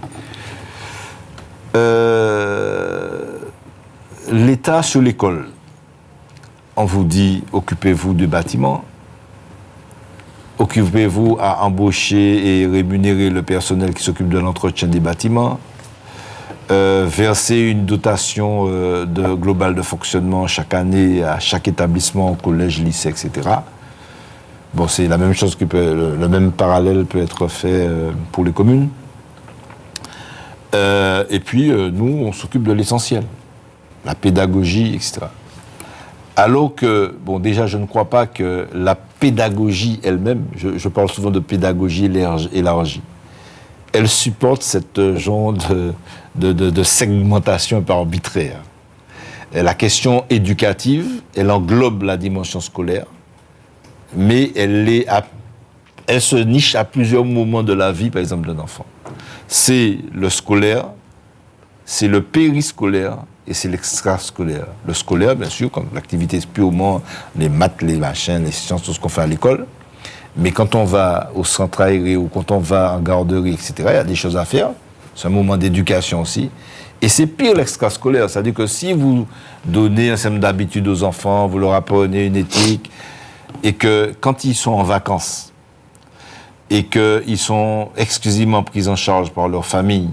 l'État sur l'école, on vous dit, occupez-vous du bâtiment, occupez-vous à embaucher et rémunérer le personnel qui s'occupe de l'entretien des bâtiments, verser une dotation globale de fonctionnement chaque année à chaque établissement, collège, lycée, etc. Bon, c'est la même chose le même parallèle peut être fait pour les communes. Et puis, nous, on s'occupe de l'essentiel, la pédagogie, etc. Alors que, bon, déjà, je ne crois pas que la pédagogie elle-même, je parle souvent de pédagogie élargie, elle supporte cette genre de segmentation un peu arbitraire. Et la question éducative, elle englobe la dimension scolaire, mais elle se niche à plusieurs moments de la vie, par exemple, d'un enfant. C'est le scolaire, c'est le périscolaire et c'est l'extrascolaire. Le scolaire, bien sûr, comme l'activité purement les maths, les machins, les sciences, tout ce qu'on fait à l'école. Mais quand on va au centre aéré ou quand on va en garderie, etc., il y a des choses à faire. C'est un moment d'éducation aussi. Et c'est pire l'extrascolaire. C'est-à-dire que si vous donnez un certain nombre d'habitudes aux enfants, vous leur apprenez une éthique, et que quand ils sont en vacances, et qu'ils sont exclusivement pris en charge par leur famille,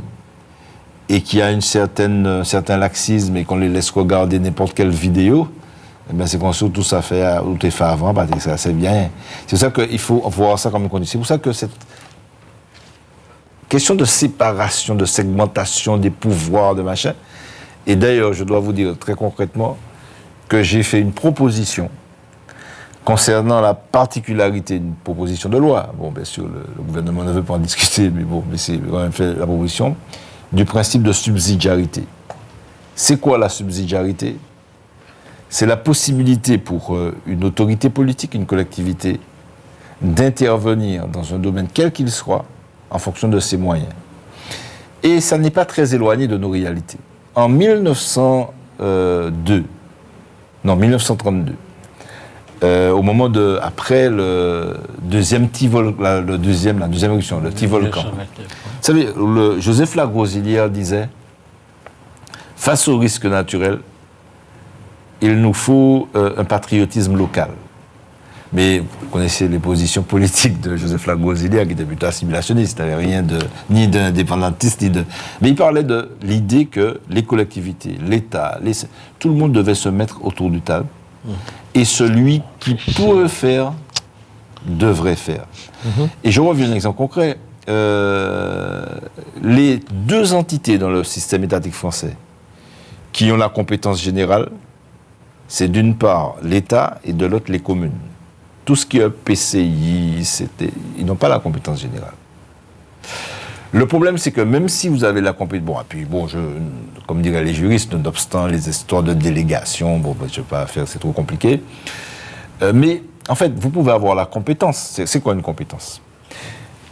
et qu'il y a un certain laxisme, et qu'on les laisse regarder n'importe quelle vidéo, eh bien c'est qu'on sait tout ça fait, ou tout est fait avant, parce que c'est bien. C'est pour ça qu'il faut voir ça comme une condition. C'est pour ça que cette question de séparation, de segmentation des pouvoirs, de machin. Et d'ailleurs, je dois vous dire très concrètement que j'ai fait une proposition concernant la particularité d'une proposition de loi. Bon, bien sûr, le gouvernement ne veut pas en discuter, mais bon, mais c'est quand même fait la proposition du principe de subsidiarité. C'est quoi la subsidiarité ? C'est la possibilité pour une autorité politique, une collectivité, d'intervenir dans un domaine quel qu'il soit, en fonction de ses moyens. Et ça n'est pas très éloigné de nos réalités. En 1932, au moment après la deuxième éruption, le petit volcan. Vous savez, Joseph Lagosilière disait, face au risque naturel, il nous faut un patriotisme local. Mais vous connaissez les positions politiques de Joseph Lagosilière, qui était plutôt assimilationniste, il n'avait rien ni d'indépendantiste, mais il parlait de l'idée que les collectivités, l'État, tout le monde devait se mettre autour du table, et celui qui pourrait faire, devrait faire. Et je reviens à un exemple concret. Les deux entités dans le système étatique français qui ont la compétence générale, c'est d'une part l'État et de l'autre les communes. Tout ce qui est PCI, ils n'ont pas la compétence générale. Le problème, c'est que même si vous avez la compétence... comme diraient les juristes, nonobstant les histoires de délégation, je ne vais pas faire, c'est trop compliqué. Mais, en fait, vous pouvez avoir la compétence. C'est quoi une compétence ?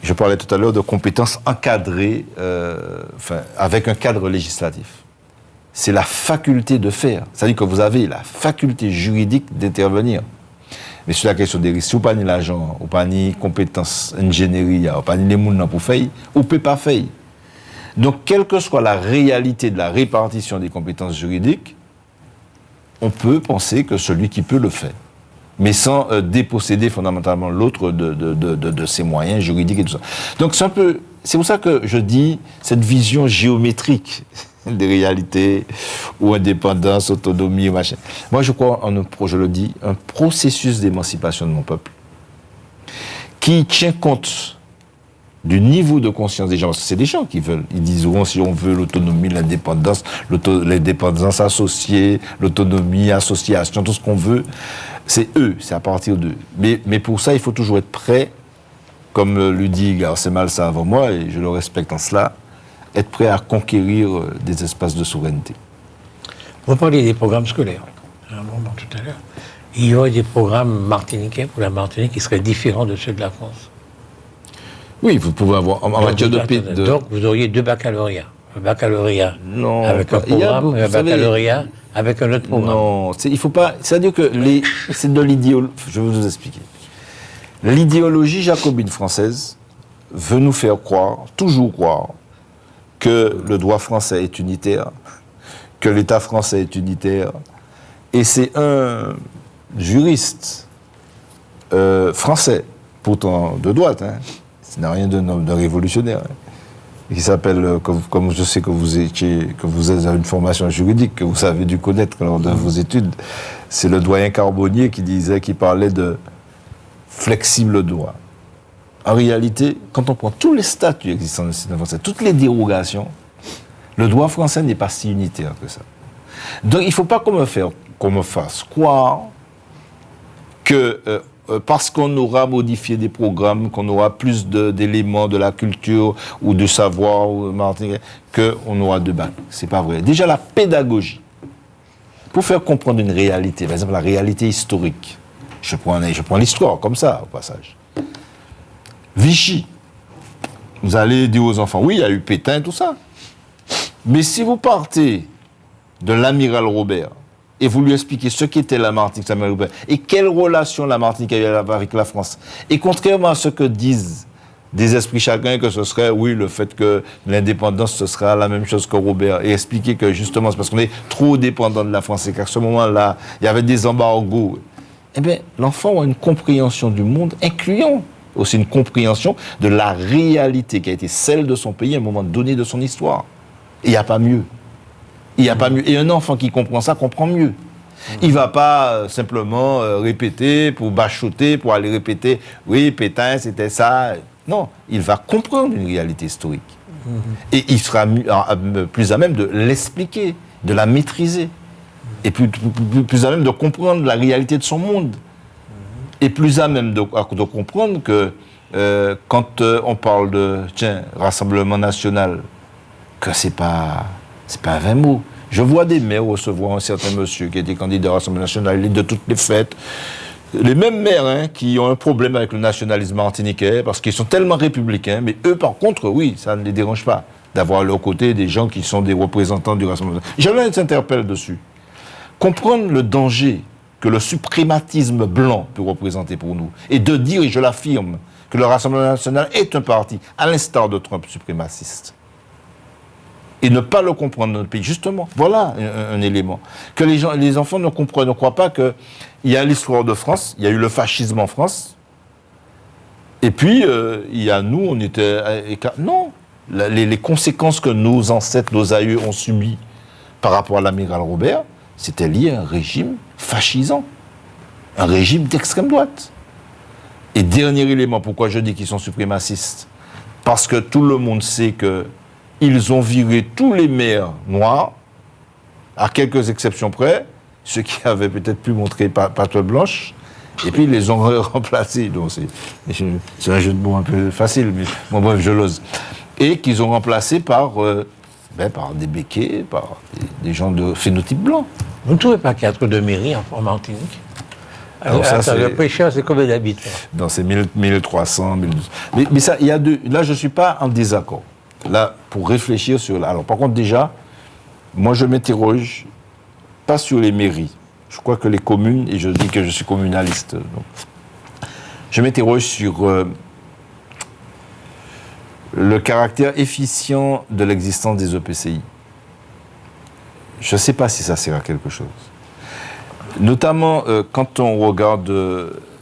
Je parlais tout à l'heure de compétences encadrées, avec un cadre législatif. C'est la faculté de faire. C'est-à-dire que vous avez la faculté juridique d'intervenir. Mais sur la question des risques, si vous n'avez pas l'argent, vous n'avez pas compétences ingénierie, vous n'avez pas les moyens pour faire, vous ne pouvez pas faire. Donc, quelle que soit la réalité de la répartition des compétences juridiques, on peut penser que celui qui peut le fait, mais sans déposséder fondamentalement l'autre de ses moyens juridiques et tout ça. Donc, c'est pour ça que je dis cette vision géométrique des réalités, ou indépendance, autonomie, machin. Moi, je crois en un processus d'émancipation de mon peuple qui tient compte du niveau de conscience des gens. Parce que c'est des gens qui veulent. Ils disent, si on veut l'autonomie, l'indépendance associée, l'autonomie, association, tout ce qu'on veut, c'est eux, c'est à partir d'eux. Mais pour ça, il faut toujours être prêt, comme le dit Garcés Malsa avant moi, et je le respecte en cela, être prêt à conquérir des espaces de souveraineté. Vous parlez des programmes scolaires, à un moment tout à l'heure. Il y aurait des programmes martiniquais pour la Martinique qui seraient différents de ceux de la France. Oui, vous pouvez avoir, en matière de... Donc vous auriez deux baccalauréats. Un baccalauréat avec un programme, et un baccalauréat avec un autre programme. Non, il faut pas... C'est-à-dire que c'est de l'idéologie... Je vais vous expliquer. L'idéologie jacobine française veut nous faire croire, toujours croire, que le droit français est unitaire, que l'État français est unitaire, et c'est un juriste français, pourtant de droite, ça n'a rien de révolutionnaire, qui s'appelle, comme je sais que vous avez une formation juridique, que vous avez dû connaître lors de vos études, c'est le doyen Carbonnier qui parlait de flexible droit. En réalité, quand on prend tous les statuts existants dans le système français, toutes les dérogations, le droit français n'est pas si unitaire que ça. Donc il ne faut pas qu'on me fasse croire que parce qu'on aura modifié des programmes, qu'on aura plus d'éléments de la culture ou du savoir, qu'on aura deux bacs. C'est pas vrai. Déjà la pédagogie, pour faire comprendre une réalité, par exemple la réalité historique, je prends l'histoire comme ça au passage. Vichy, vous allez dire aux enfants, oui, il y a eu Pétain, tout ça. Mais si vous partez de l'amiral Robert et vous lui expliquez ce qu'était la Martinique, l'amiral Robert, et quelle relation la Martinique a eu avec la France, et contrairement à ce que disent des esprits chacun, que ce serait, oui, le fait que l'indépendance, ce sera la même chose que Robert, et expliquer que justement, c'est parce qu'on est trop dépendant de la France, et qu'à ce moment-là, il y avait des embargos. Eh bien, l'enfant a une compréhension du monde, incluant aussi une compréhension de la réalité qui a été celle de son pays à un moment donné de son histoire. Et il n'y a pas mieux. Il n'y a pas mieux. Et un enfant qui comprend ça comprend mieux. Il ne va pas simplement répéter pour bachoter, pour aller répéter, oui, Pétain, c'était ça. Non, il va comprendre une réalité historique. Et il sera plus à même de l'expliquer, de la maîtriser. Et plus à même de comprendre la réalité de son monde. Et plus à même de comprendre que quand on parle de Rassemblement national, que c'est pas un vain mot. Je vois des maires recevoir un certain monsieur qui était candidat au Rassemblement national, il est de toutes les fêtes. Les mêmes maires qui ont un problème avec le nationalisme martiniquais parce qu'ils sont tellement républicains, mais eux par contre, oui, ça ne les dérange pas d'avoir à leur côté des gens qui sont des représentants du Rassemblement national. Je les interpelle dessus. Comprendre le danger que le suprématisme blanc peut représenter pour nous, et de dire, et je l'affirme, que le Rassemblement national est un parti, à l'instar de Trump, suprémaciste. Et ne pas le comprendre dans notre pays, justement, voilà un élément. Que les enfants ne croient pas qu'il y a l'histoire de France, il y a eu le fascisme en France, et puis il y a nous, on était... Non, les conséquences que nos ancêtres, nos aïeux ont subies par rapport à l'amiral Robert, c'était lié à un régime fascisant, un régime d'extrême droite. Et dernier élément, pourquoi je dis qu'ils sont suprémacistes? Parce que tout le monde sait qu'ils ont viré tous les maires noirs, à quelques exceptions près, ceux qui avaient peut-être pu montrer patte blanche, et puis ils les ont remplacés. Donc c'est un jeu de mots un peu facile, mais bon, bref, je l'ose. Et qu'ils ont remplacés par des béquets, par des gens de phénotype blanc. Vous ne trouvez pas qu'il y a trop de mairies en Martinique? Alors ça, le prêcheur, c'est combien d'habitants? Non, c'est 1300, 1200. Mais ça, il y a là, je ne suis pas en désaccord. Là, pour réfléchir sur... Alors, par contre, déjà, moi, je m'interroge pas sur les mairies. Je crois que les communes, et je dis que je suis communaliste, donc, je m'interroge sur le caractère efficient de l'existence des EPCI. Je ne sais pas si ça sert à quelque chose. Notamment quand on regarde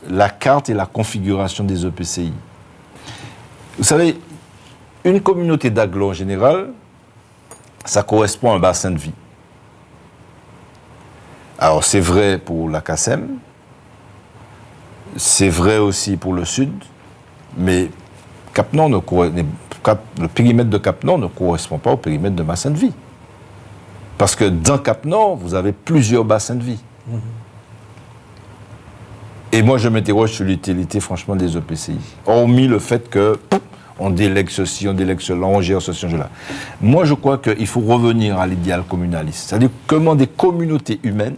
la carte et la configuration des EPCI. Vous savez, une communauté d'agglo en général, ça correspond à un bassin de vie. Alors c'est vrai pour la CACEM, c'est vrai aussi pour le Sud, mais le périmètre de Cap-Nord ne correspond pas au périmètre de bassin de vie. Parce que dans Cap-Nord, vous avez plusieurs bassins de vie. Et moi, je m'interroge sur l'utilité, franchement, des EPCI. Hormis le fait qu'on délègue ceci, on délègue cela, on gère ceci, on gère là. Moi, je crois qu'il faut revenir à l'idéal communaliste. C'est-à-dire comment des communautés humaines,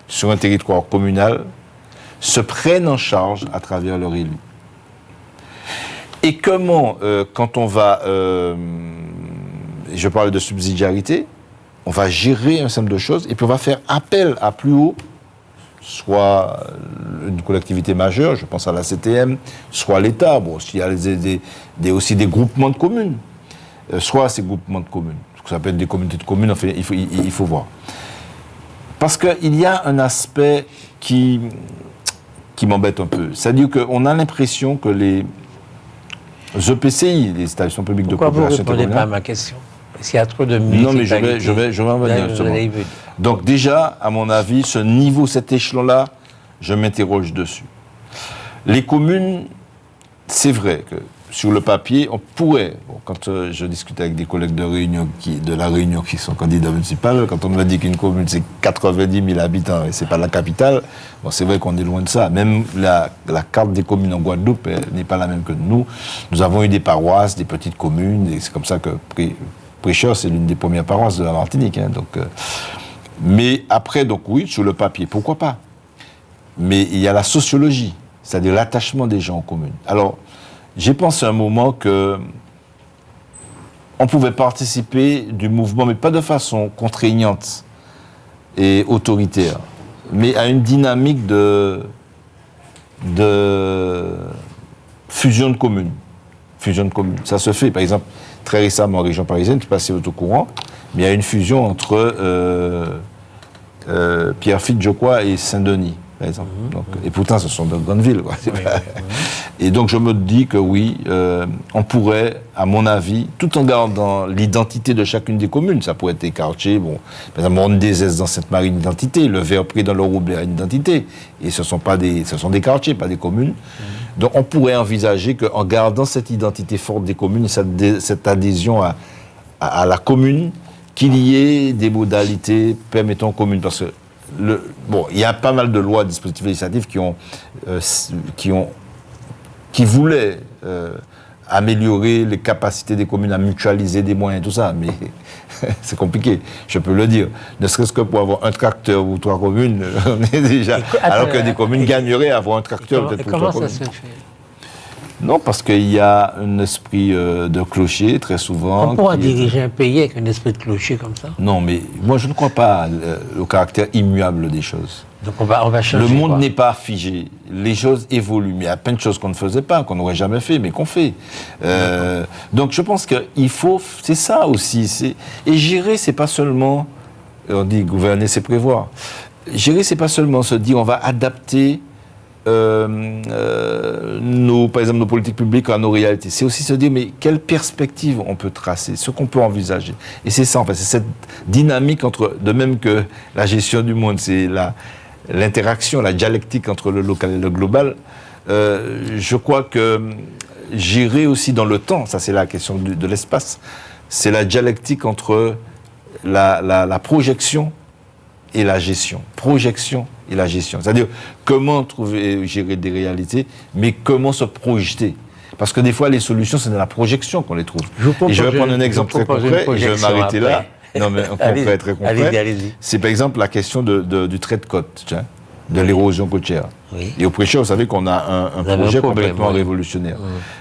sur un territoire communal, se prennent en charge à travers leurs élus. Et comment, quand on va... je parle de subsidiarité, on va gérer un certain nombre de choses et puis on va faire appel à plus haut, soit une collectivité majeure, je pense à la CTM, soit l'État, bon, s'il y a aussi des groupements de communes, soit ces groupements de communes, ce que ça s'appelle des communautés de communes, enfin, il faut voir. Parce qu'il y a un aspect qui m'embête un peu, c'est-à-dire qu'on a l'impression que les EPCI, les établissements publics de coopération... Pourquoi vous ne répondez pas à ma question? Est-ce qu'il y a trop de municipalités? Non, mais je vais en venir justement. Donc déjà, à mon avis, ce niveau, cet échelon-là, je m'interroge dessus. Les communes, c'est vrai que sur le papier, on pourrait, quand je discute avec des collègues de la Réunion qui sont candidats municipaux, quand on me dit qu'une commune c'est 90 000 habitants et c'est pas la capitale, bon, c'est vrai qu'on est loin de ça. Même la carte des communes en Guadeloupe n'est pas la même que nous. Nous avons eu des paroisses, des petites communes, et c'est comme ça que Prêcheur, c'est l'une des premières paroisses de la Martinique. Mais après, donc oui, sur le papier, pourquoi pas? Mais il y a la sociologie, c'est-à-dire l'attachement des gens aux communes. Alors, j'ai pensé un moment que on pouvait participer du mouvement, mais pas de façon contraignante et autoritaire, mais à une dynamique de fusion de communes. Fusion de communes. Ça se fait, par exemple, très récemment en région parisienne, je ne sais pas si vous êtes au courant, mais il y a une fusion entre Pierrefitte, je crois, et Saint-Denis. par exemple. Donc, et pourtant, ce sont de grandes villes, quoi. Et donc, je me dis que oui, on pourrait, à mon avis, tout en gardant l'identité de chacune des communes, ça pourrait être des quartiers, bon, par exemple, Monde-des-Est dans Sainte-Marie, une identité, le Verpré dans le Roublay, une identité. Et ce sont des quartiers, pas des communes. Donc, on pourrait envisager qu'en gardant cette identité forte des communes, cette adhésion à la commune, qu'il y ait des modalités permettant aux communes, parce que il y a pas mal de lois, dispositifs législatifs qui voulaient améliorer les capacités des communes à mutualiser des moyens, tout ça, mais c'est compliqué, je peux le dire. Ne serait-ce que pour avoir un tracteur ou 3 communes, on est déjà... alors que des communes gagneraient à avoir un tracteur peut-être pour 3 communes. Comment ça se fait? Non, parce qu'il y a un esprit de clocher, très souvent. On pourra diriger un pays avec un esprit de clocher comme ça? Non, mais moi, je ne crois pas au caractère immuable des choses. Donc on va changer. Le monde n'est pas figé. Les choses évoluent. Mais il y a plein de choses qu'on ne faisait pas, qu'on n'aurait jamais fait, mais qu'on fait. Donc je pense qu'il faut... C'est ça aussi. Et gérer, c'est pas seulement... On dit gouverner, c'est prévoir. Gérer, c'est pas seulement se dire on va adapter... par exemple, nos politiques publiques à nos réalités. C'est aussi se dire, mais quelle perspective on peut tracer, ce qu'on peut envisager. Et c'est ça, en fait, c'est cette dynamique entre, de même que la gestion du monde, c'est l'interaction, la dialectique entre le local et le global. Je crois que gérer aussi dans le temps, ça c'est la question de l'espace, c'est la dialectique entre la projection et la gestion. Projection et la gestion. C'est-à-dire, comment gérer des réalités, mais comment se projeter. Parce que des fois, les solutions, c'est dans la projection qu'on les trouve. Et je vais prendre un exemple très concret, et je vais m'arrêter là. Non, mais concret, très concret. Allez-y. C'est par exemple la question du trait de côte, de l'érosion côtière. Oui. Et au Prêcheur, vous savez qu'on a un projet complètement révolutionnaire.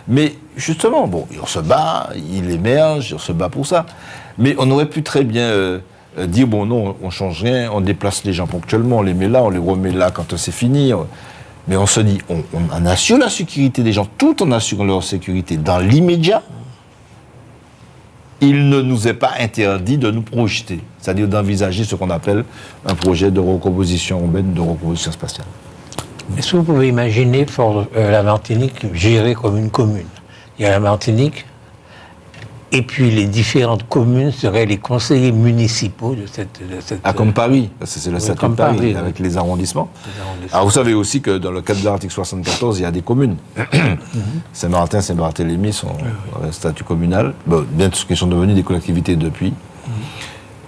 Mais justement, bon, on se bat, il émerge, on se bat pour ça. Mais on aurait pu très bien... dire, bon, non, on change rien, on déplace les gens ponctuellement, on les met là, on les remet là quand c'est fini. Mais on se dit, on assure la sécurité des gens, tout en assurant leur sécurité dans l'immédiat. Il ne nous est pas interdit de nous projeter, c'est-à-dire d'envisager ce qu'on appelle un projet de recomposition urbaine, de recomposition spatiale. Est-ce que vous pouvez imaginer la Martinique gérée comme une commune? Il y a la Martinique, et puis les différentes communes seraient les conseillers municipaux de cette... Comme Paris, parce que c'est le statut de Paris, avec les arrondissements. Alors vous savez aussi que dans le cadre de l'article 74, il y a des communes. Saint-Martin, Saint-Barthélemy sont un statut communal, bien sûr qu'ils sont devenus des collectivités depuis.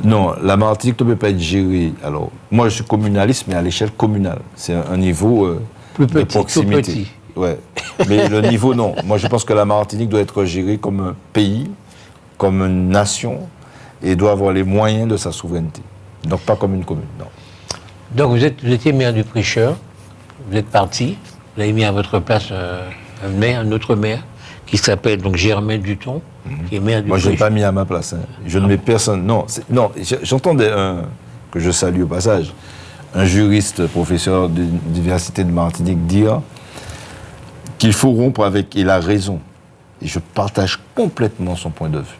Non, la Martinique ne peut pas être gérée. Alors, moi je suis communaliste, mais à l'échelle communale. C'est un niveau de proximité. Tout petit. Ouais. Mais le niveau, non. Moi je pense que la Martinique doit être gérée comme un pays, comme une nation, et doit avoir les moyens de sa souveraineté. Donc pas comme une commune, non. Donc vous étiez maire du Prêcheur, vous êtes parti, vous avez mis à votre place un autre maire, qui s'appelle donc Germain Duton, qui est maire du Prêcheur. Moi je ne l'ai pas mis à ma place, je ne mets personne, non. J'entendais que je salue au passage, un juriste, professeur d'université de Martinique dire qu'il faut rompre avec, et il a raison, et je partage complètement son point de vue,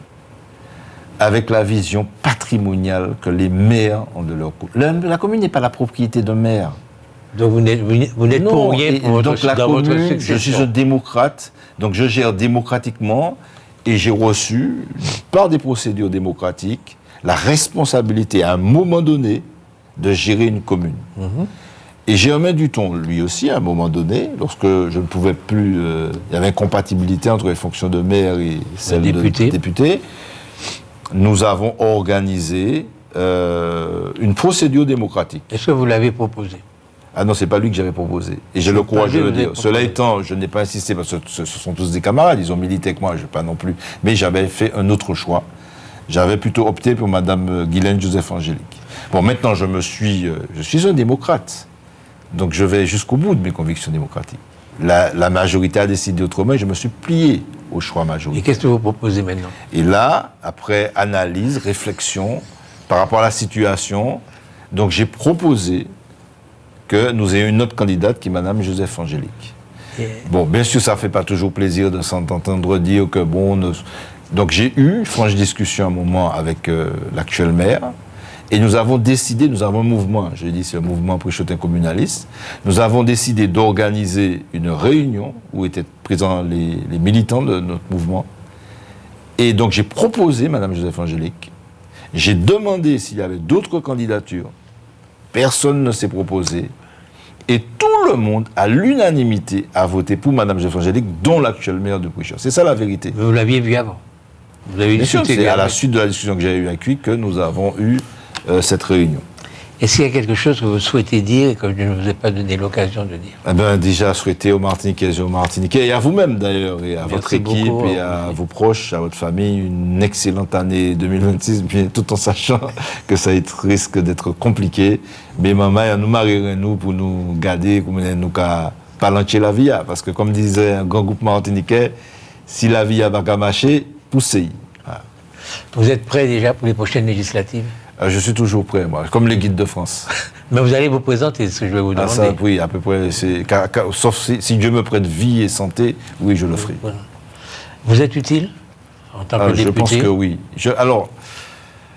avec la vision patrimoniale que les maires ont de leur commune. La commune n'est pas la propriété d'un maire. Donc vous n'êtes pour rien pour donc votre succession. Je suis un démocrate, donc je gère démocratiquement, et j'ai reçu, par des procédures démocratiques, la responsabilité à un moment donné de gérer une commune. Et Germain Duton, lui aussi, à un moment donné, lorsque je ne pouvais plus... il y avait incompatibilité entre les fonctions de maire et celles de député, nous avons organisé une procédure démocratique. Est-ce que vous l'avez proposé? Ah non, c'est pas lui que j'avais proposé. Et j'ai le courage de le dire. Cela étant, je n'ai pas insisté, parce que ce sont tous des camarades, ils ont milité avec moi, je ne vais pas non plus. Mais j'avais fait un autre choix. J'avais plutôt opté pour Mme Guylaine Joseph Angélique. Bon, maintenant, je suis un démocrate. Donc je vais jusqu'au bout de mes convictions démocratiques. La majorité a décidé autrement et je me suis plié au choix majoritaire. Et qu'est-ce que vous proposez maintenant? Et là, après analyse, réflexion, par rapport à la situation, donc j'ai proposé que nous ayons une autre candidate qui est Mme Joseph Angélique. Bon, bien sûr, ça ne fait pas toujours plaisir de s'entendre dire que bon... Donc j'ai eu une franche discussion à un moment avec l'actuel maire, Et nous avons décidé, nous avons un mouvement, je dis c'est un mouvement préchotin communaliste, nous avons décidé d'organiser une réunion où étaient présents les militants de notre mouvement. Et donc j'ai proposé, Madame Joseph Angélique, j'ai demandé s'il y avait d'autres candidatures. Personne ne s'est proposé. Et tout le monde, à l'unanimité, a voté pour Madame Joseph Angélique, dont l'actuel maire de Prichon. C'est ça la vérité. Vous l'aviez vu avant. Vous avez Bien sûr, discuté c'est à la avec- suite de la discussion que j'ai eue avec lui que nous avons eu cette réunion. Est-ce qu'il y a quelque chose que vous souhaitez dire et que je ne vous ai pas donné l'occasion de dire? Eh ben, déjà, souhaiter aux Martiniquaises et aux Martiniquais, et à vous-même d'ailleurs, et à Merci votre équipe, beaucoup. et à vos proches, à votre famille, une excellente année 2026, bien, tout en sachant que ça risque d'être compliqué. Mais maman, nous marierons nous pour nous garder, comme nous palancher la vie, parce que comme disait un grand groupe martiniquais, si la vie a pas qu'à marcher, poussez. Voilà. Vous êtes prêt déjà pour les prochaines législatives? Je suis toujours prêt, moi, comme les guides de France. Mais vous allez vous présenter, ce que je vais vous Ah, demander. ça, oui, à peu près. Sauf si Dieu me prête vie et santé, oui, je le ferai. Voilà. Vous êtes utile en tant que Je député? pense que oui. Alors,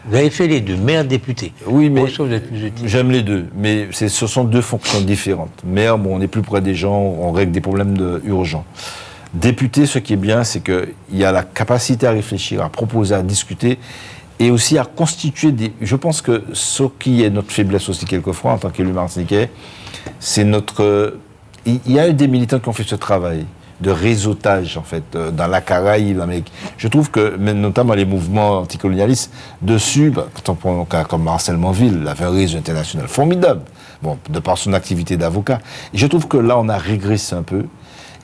Vous avez fait les deux, maire, député. oui, mais Pour ça, vous êtes plus utile. j'aime les deux. Mais ce sont deux fonctions différentes. Maire, bon, on est plus près des gens, on règle des problèmes urgents. Député, ce qui est bien, c'est qu'il y a la capacité à réfléchir, à proposer, à discuter, et aussi à constituer des... Je pense que ce qui est notre faiblesse aussi quelquefois, en tant qu'élu martiniquais, c'est notre... Il y a eu des militants qui ont fait ce travail de réseautage, en fait, dans la Caraïbe, l'Amérique. Je trouve que, notamment les mouvements anticolonialistes, dessus, quand on prend un cas comme Marcel Monville, il avait un réseau international formidable, bon, de par son activité d'avocat. Et je trouve que là, on a régressé un peu.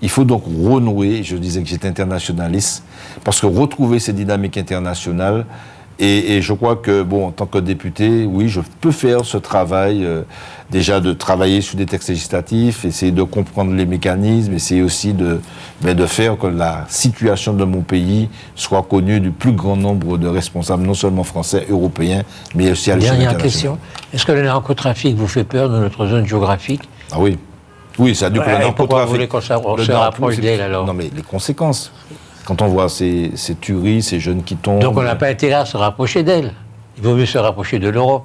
Il faut donc renouer, je disais que j'étais internationaliste, parce que retrouver ces dynamiques internationales, et je crois que, bon, en tant que député, oui, je peux faire ce travail, déjà de travailler sur des textes législatifs, essayer de comprendre les mécanismes, essayer aussi de faire que la situation de mon pays soit connue du plus grand nombre de responsables, non seulement français, européens, mais aussi à l'échelle Dernière internationale. question. Est-ce que le narcotrafic vous fait peur dans notre zone géographique? Ah oui. Oui, ça a dû que Ouais, le et pourquoi vous narcotrafic... voulez qu'on se le rapproche narco- d'elle, alors? Non, mais les conséquences. Quand on voit ces tueries, ces jeunes qui tombent... Donc on n'a pas intérêt à se rapprocher d'elle. Il vaut mieux se rapprocher de l'Europe.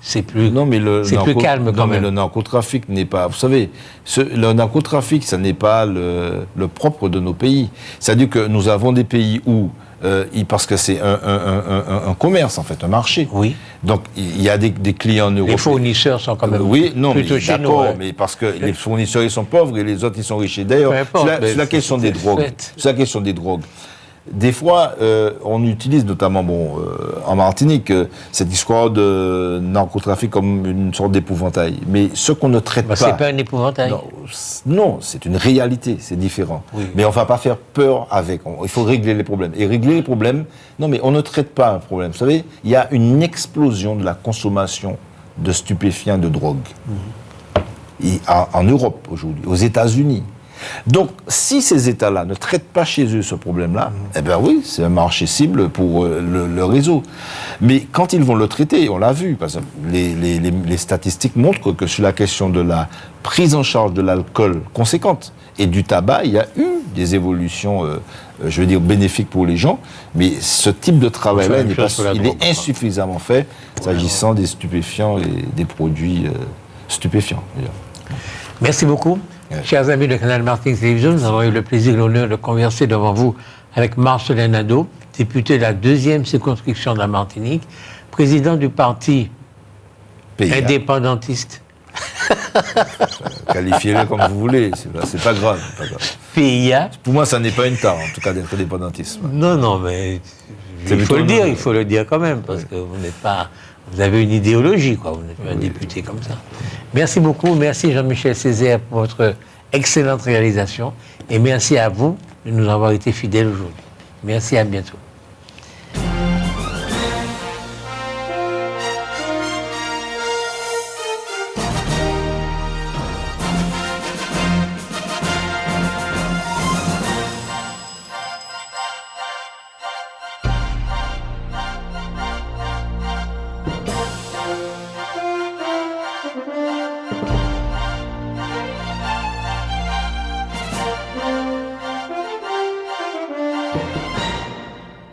C'est plus, Non, mais c'est plus calme quand non, mais même. le narcotrafic n'est pas... Vous savez, le narcotrafic, ça n'est pas le propre de nos pays. C'est-à-dire que nous avons des pays où... parce que c'est un commerce, en fait, un marché. Oui. Donc, il y a des clients en Europe. Les fournisseurs sont quand même Oui, non, mais plutôt chez nous. d'accord, Ouais. mais parce que les fournisseurs, ils sont pauvres et les autres, ils sont riches. Et d'ailleurs, Peu importe, c'est mais la question des c'est drogues. fait. C'est la question des drogues. Des fois, on utilise notamment, en Martinique, cette histoire de narcotrafic comme une sorte d'épouvantail. Mais ce qu'on ne traite Bah, pas... c'est pas un épouvantail. Non, c'est une réalité, c'est différent. Oui. Mais on ne va pas faire peur avec. Il faut régler les problèmes. Et régler les problèmes, non, mais on ne traite pas un problème. Vous savez, il y a une explosion de la consommation de stupéfiants, de drogue. En Europe aujourd'hui, aux États-Unis. Donc, si ces États-là ne traitent pas chez eux ce problème-là, eh bien oui, c'est un marché cible pour le réseau. Mais quand ils vont le traiter, on l'a vu, parce que les statistiques montrent que sur la question de la prise en charge de l'alcool conséquente et du tabac, il y a eu des évolutions, je veux dire, bénéfiques pour les gens, mais ce type de travail-là, il est insuffisamment fait s'agissant des stupéfiants et des produits stupéfiants. Merci beaucoup. Chers amis de Canal Martinique Télévision, nous avons eu le plaisir et l'honneur de converser devant vous avec Marcelin Nadeau, député de la 2e circonscription de la Martinique, président du parti indépendantiste. Qualifiez-le comme vous voulez, c'est pas grave. PIA. Pour moi, ça n'est pas une tare, en tout cas, d'être indépendantisme. Non, mais il faut le dire quand même, parce que vous n'êtes pas... Vous avez une idéologie, quoi. Vous n'êtes pas un député comme ça. Merci beaucoup. Merci Jean-Michel Césaire pour votre excellente réalisation. Et merci à vous de nous avoir été fidèles aujourd'hui. Merci, à bientôt.